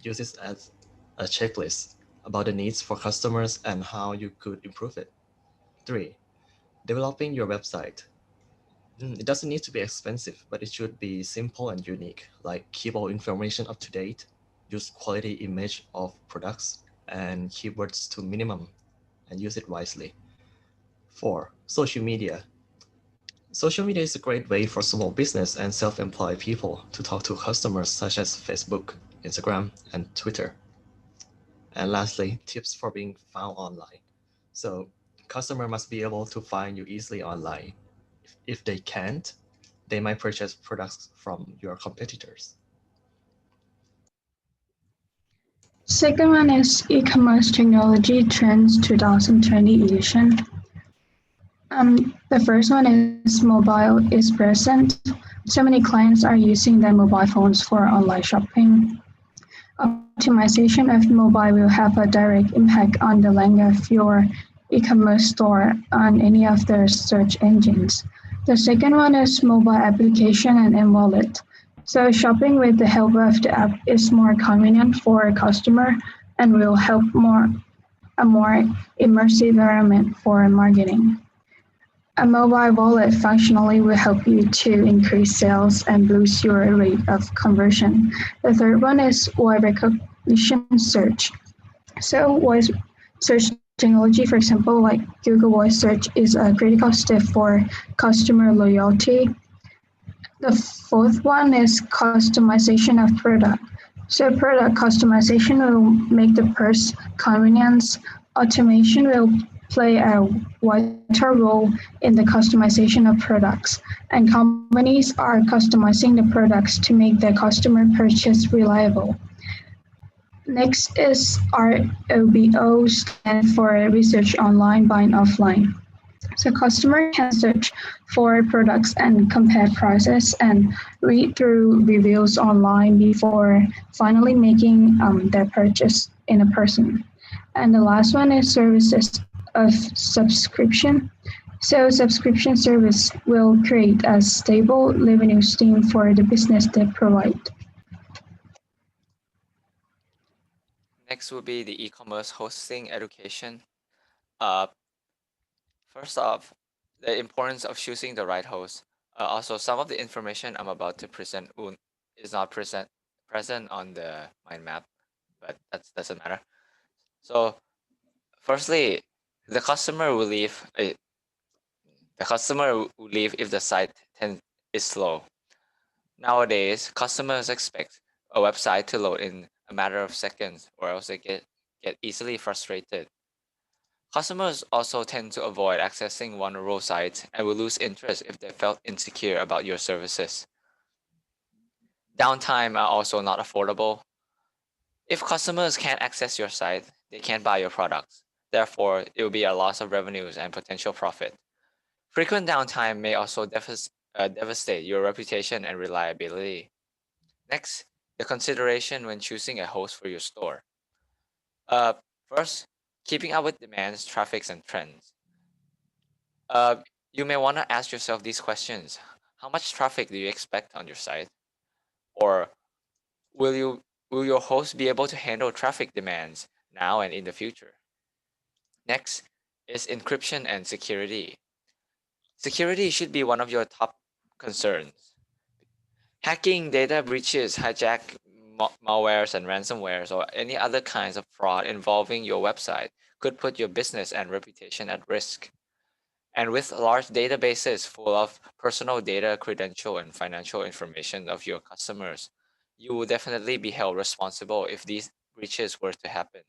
use this as a checklist about the needs for customers and how you could improve it. 3, developing your website. It doesn't need to be expensive, but it should be simple and unique, like keep all information up to date, use quality image of products, and keywords to minimum, and use it wisely. 4, social media. Social media is a great way for small business and self-employed people to talk to customers, such as Facebook, Instagram, and Twitter. And lastly, tips for being found online. So customer must be able to find you easily online. If they can't, they might purchase products from your competitors. Second one is e-commerce technology trends 2020 edition. The first one is mobile is present. So many clients are using their mobile phones for online shopping. Optimization of mobile will have a direct impact on the length of your e-commerce store on any of their search engines. The second one is mobile application and e-wallet. So shopping with the help of the app is more convenient for a customer and will help a more immersive environment for marketing. A mobile wallet functionally will help you to increase sales and boost your rate of conversion. The third one is web recognition search. So voice search technology, for example, like Google Voice Search, is a critical step for customer loyalty. The fourth one is customization of product. So product customization will make the purse convenience. Automation will play a vital role in the customization of products, and companies are customizing the products to make the customer purchase reliable. Next is ROBO, stand for research online, buying offline. So customer can search for products and compare prices and read through reviews online before finally making their purchase in a person. And the last one is services of subscription. So subscription service will create a stable revenue stream for the business they provide. Next will be the e-commerce hosting education. First off, the importance of choosing the right host. Also, some of the information I'm about to present is not present on the mind map, but that doesn't matter. So, firstly, the customer will leave. The customer will leave if the site is slow. Nowadays, customers expect a website to load in a matter of seconds, or else they get easily frustrated. Customers also tend to avoid accessing vulnerable sites and will lose interest if they felt insecure about your services. Downtime are also not affordable. If customers can't access your site, they can't buy your products. Therefore, it will be a loss of revenues and potential profit. Frequent downtime may also devastate your reputation and reliability. Next, the consideration when choosing a host for your store. First, keeping up with demands, traffics, and trends. You may want to ask yourself these questions. How much traffic do you expect on your site? Or will your host be able to handle traffic demands now and in the future? Next is encryption and security. Security should be one of your top concerns. Hacking, data breaches, hijack malwares and ransomwares, or any other kinds of fraud involving your website could put your business and reputation at risk. And with large databases full of personal data, credential, and financial information of your customers, you will definitely be held responsible if these breaches were to happen.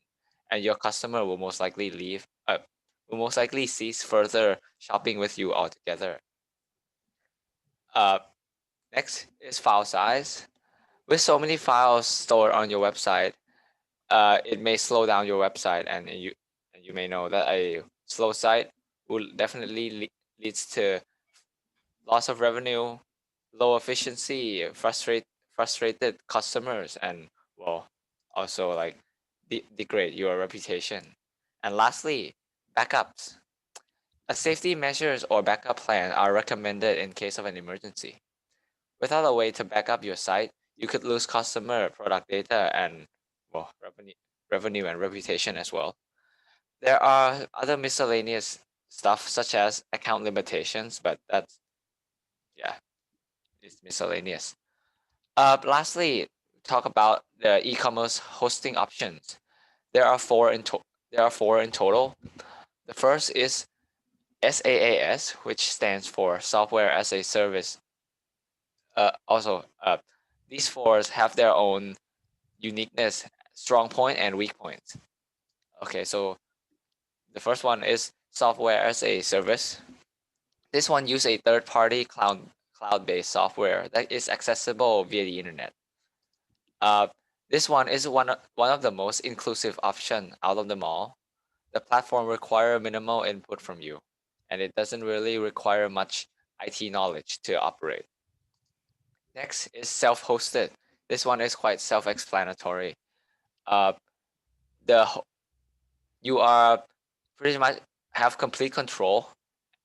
And your customer will most likely cease further shopping with you altogether. Next is file size. With so many files stored on your website, it may slow down your website, and you may know that a slow site will definitely leads to loss of revenue, low efficiency, frustrated customers, and well, also like degrade your reputation. And lastly, backups. A safety measures or backup plan are recommended in case of an emergency. Without a way to back up your site, you could lose customer, product data, and well, revenue and reputation as well. There are other miscellaneous stuff such as account limitations, but that's yeah, it's miscellaneous. Lastly, talk about the e-commerce hosting options. There are four in total. The first is SaaS, which stands for Software as a Service. These four have their own uniqueness, strong point, and weak points. Okay, so the first one is Software as a Service. This one uses a third-party cloud-based software that is accessible via the internet. This one is one of the most inclusive option out of them all. The platform requires minimal input from you, and it doesn't really require much IT knowledge to operate. Next is self-hosted. This one is quite self-explanatory. Uh, you are pretty much have complete control,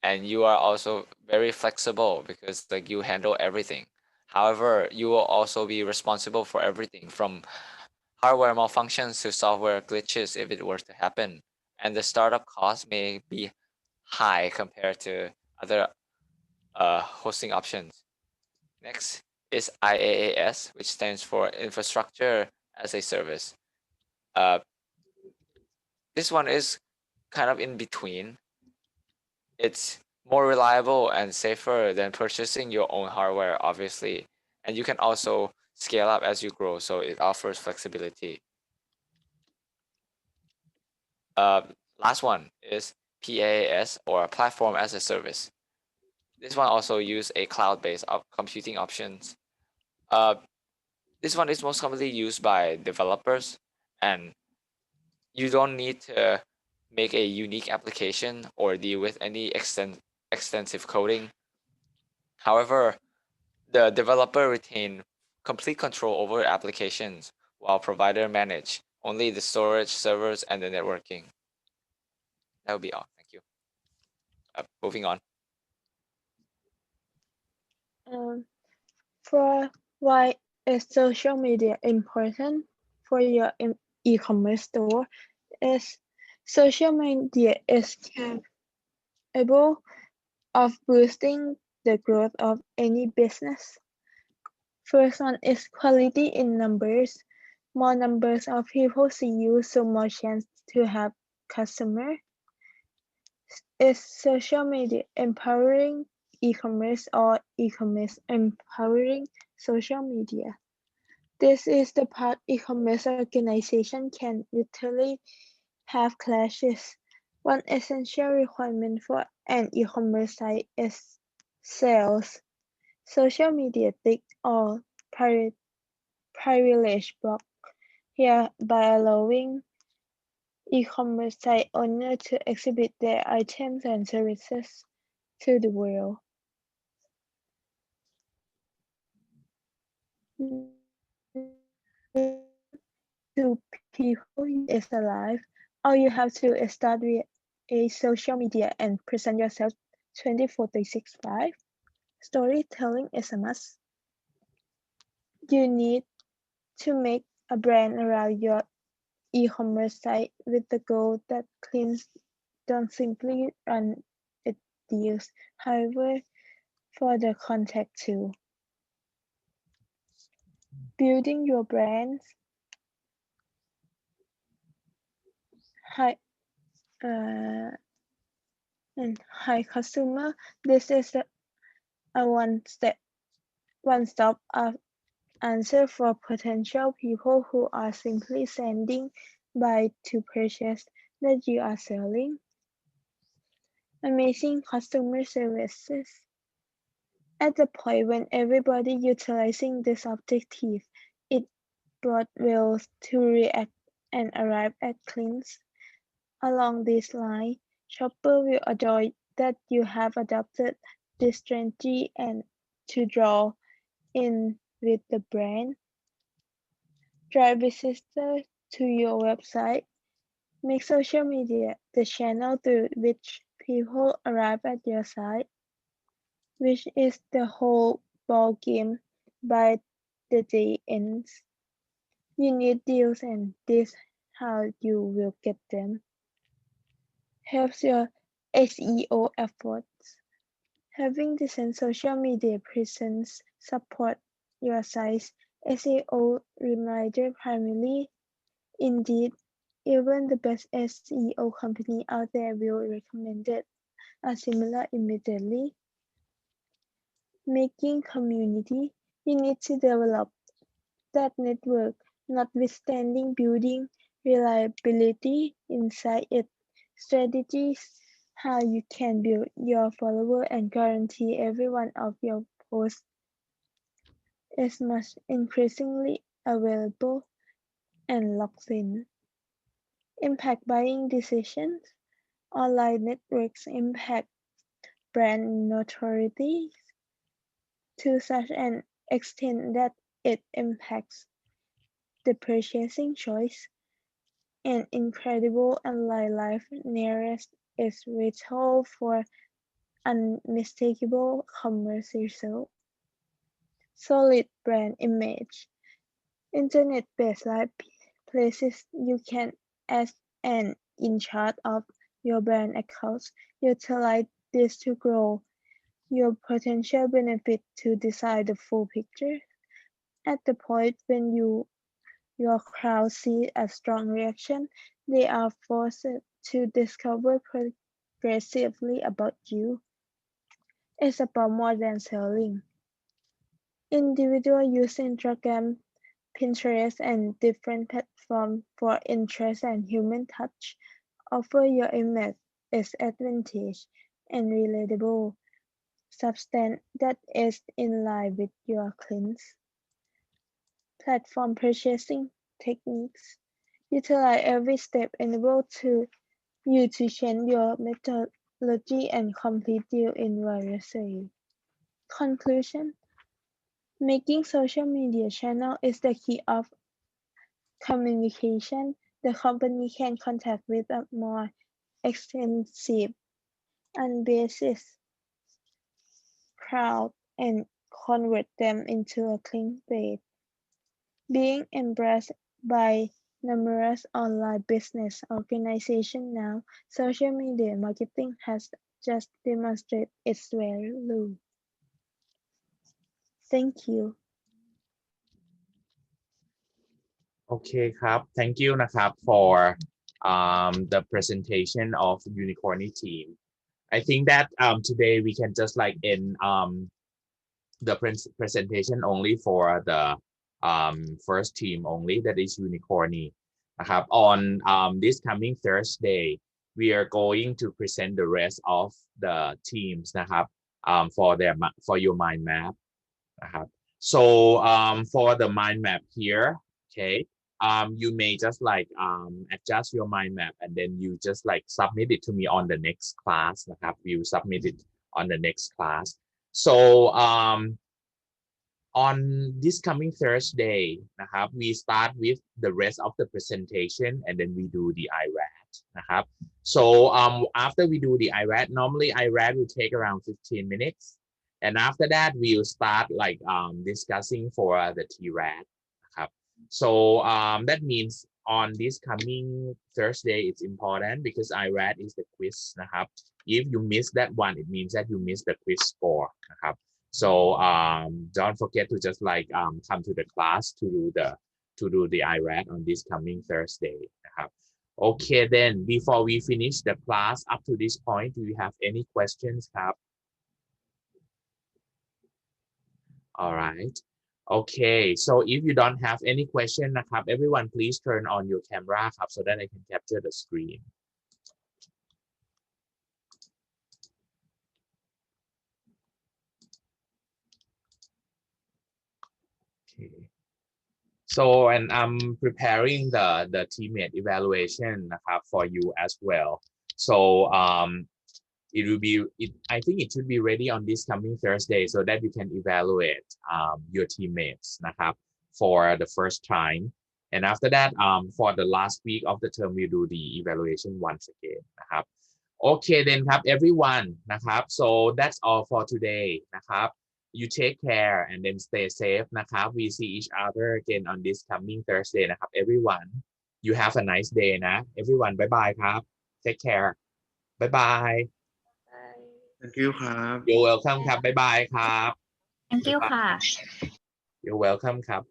and you are also very flexible because like you handle everything. However, you will also be responsible for everything from hardware malfunctions to software glitches if it were to happen. And the startup cost may be high compared to other hosting options. Next is IaaS, which stands for Infrastructure as a Service. This one is kind of in between. It's more reliable and safer than purchasing your own hardware, obviously. And you can also scale up as you grow, so it offers flexibility. Last one is PaaS, or Platform as a Service. This one also use a cloud-based computing options. This one is most commonly used by developers, and you don't need to make a unique application or deal with any extensive coding. However, the developer retain complete control over applications while provider manage only the storage, servers, and the networking. That would be all. Thank you. Moving on. For why is social media important for your e-commerce store? Is social media is capable of boosting the growth of any business. First one is quality in numbers. More numbers of people see you, so more chance to have customer. Is social media empowering e-commerce, or e-commerce empowering social media? This is the part e-commerce organization can literally have clashes. One essential requirement for an e-commerce site is sales. Social media tick all privilege box here by allowing e-commerce site owner to exhibit their items and services to the world. To people is alive, all you have to is start with a social media and present yourself 24/365. Storytelling is a must. You need to make a brand around your e-commerce site with the goal that clients don't simply run it deals, however, for the contact too. Building your brands. And high customer. This is a one-stop answer for potential people who are simply standing by to purchase that you are selling. Amazing customer services. At the point when everybody utilizing this objective, it brought wills to react and arrive at cleans. Along this line, shopper will adore that you have adopted this strategy and to draw in with the brand. Drive visitors to your website. Make social media the channel through which people arrive at your site, which is the whole ball game by the day ends. You need deals, and this how you will get them. Helps your SEO efforts. Having decent social media presence support your site's SEO reminder primarily. Indeed, even the best SEO company out there will recommend it a similar immediately. Making community. You need to develop that network, notwithstanding building reliability inside it. Strategies how you can build your follower and guarantee every one of your posts is much increasingly available and locked in. Impact buying decisions. Online networks impact brand notoriety to such an extent that it impacts the purchasing choice. An incredible online life nearest is retold for unmistakable commerce result. Solid brand image. Internet-based live places you can as an in charge of your brand accounts. Utilize this to grow your potential benefit to decide the full picture. At the point when your crowd see a strong reaction, they are forced to discover progressively about you. It's about more than selling. Individuals use Instagram, Pinterest, and different platforms for interest and human touch. Offer your image its advantage and relatable substance that is in line with your clients. Platform purchasing techniques. Utilize every step enable you to change your methodology and complete deal in various ways. Conclusion. Making social media channel is the key of communication. The company can contact with a more extensive and basis crowd and convert them into a clickbait. Being embraced by numerous online business organizations now, social media marketing has just demonstrated its value. Thank you. โอเคครับ thank you นะครับ for the presentation of Unicorn team. I think that today we can just like end the presentation only for the first team only, that is Unicorn นะครับ on this coming Thursday we are going to present the rest of the teams นะครับ for your mind map นะครับ so for the mind map here, okay, you may just like adjust your mind map and then you just like submit it to me on the next class นะครับ you submit it on the next class. So on this coming Thursday นะครับ we start with the rest of the presentation and then we do the IRAD นะครับ so after we do the IRAD, normally IRAD will take around 15 minutes and after that we'll start like discussing for the TRAD นะครับ so that means on this coming Thursday it's important because IRAD is the quiz นะครับ if you miss that one it means that you miss the quiz score นะครับ so don't forget to just like come to the class to do the IRAD on this coming Thursday นะครับ okay then before we finish the class up to this point, do you have any questions ครับ all right, okay, so if you don't have any question นะครับ everyone please turn on your camera ครับ so that I can capture the screen. Okay. So and I'm preparing the teammate evaluation นะครับ for you as well. So it will be I think it should be ready on this coming Thursday so that you can evaluate your teammates นะครับ for the first time, and after that for the last week of the term we do the evaluation once again นะครับ okay then ครับ everyone นะครับ so that's all for today นะครับ you take care and then stay safe นะครับ we see each other again on this coming Thursday นะครับ everyone you have a nice day นะ everyone bye bye ครับ take care bye bye. thank you ครับ you're welcome ครับ bye bye ครับ Thank you ค่ะ you're welcome ครับ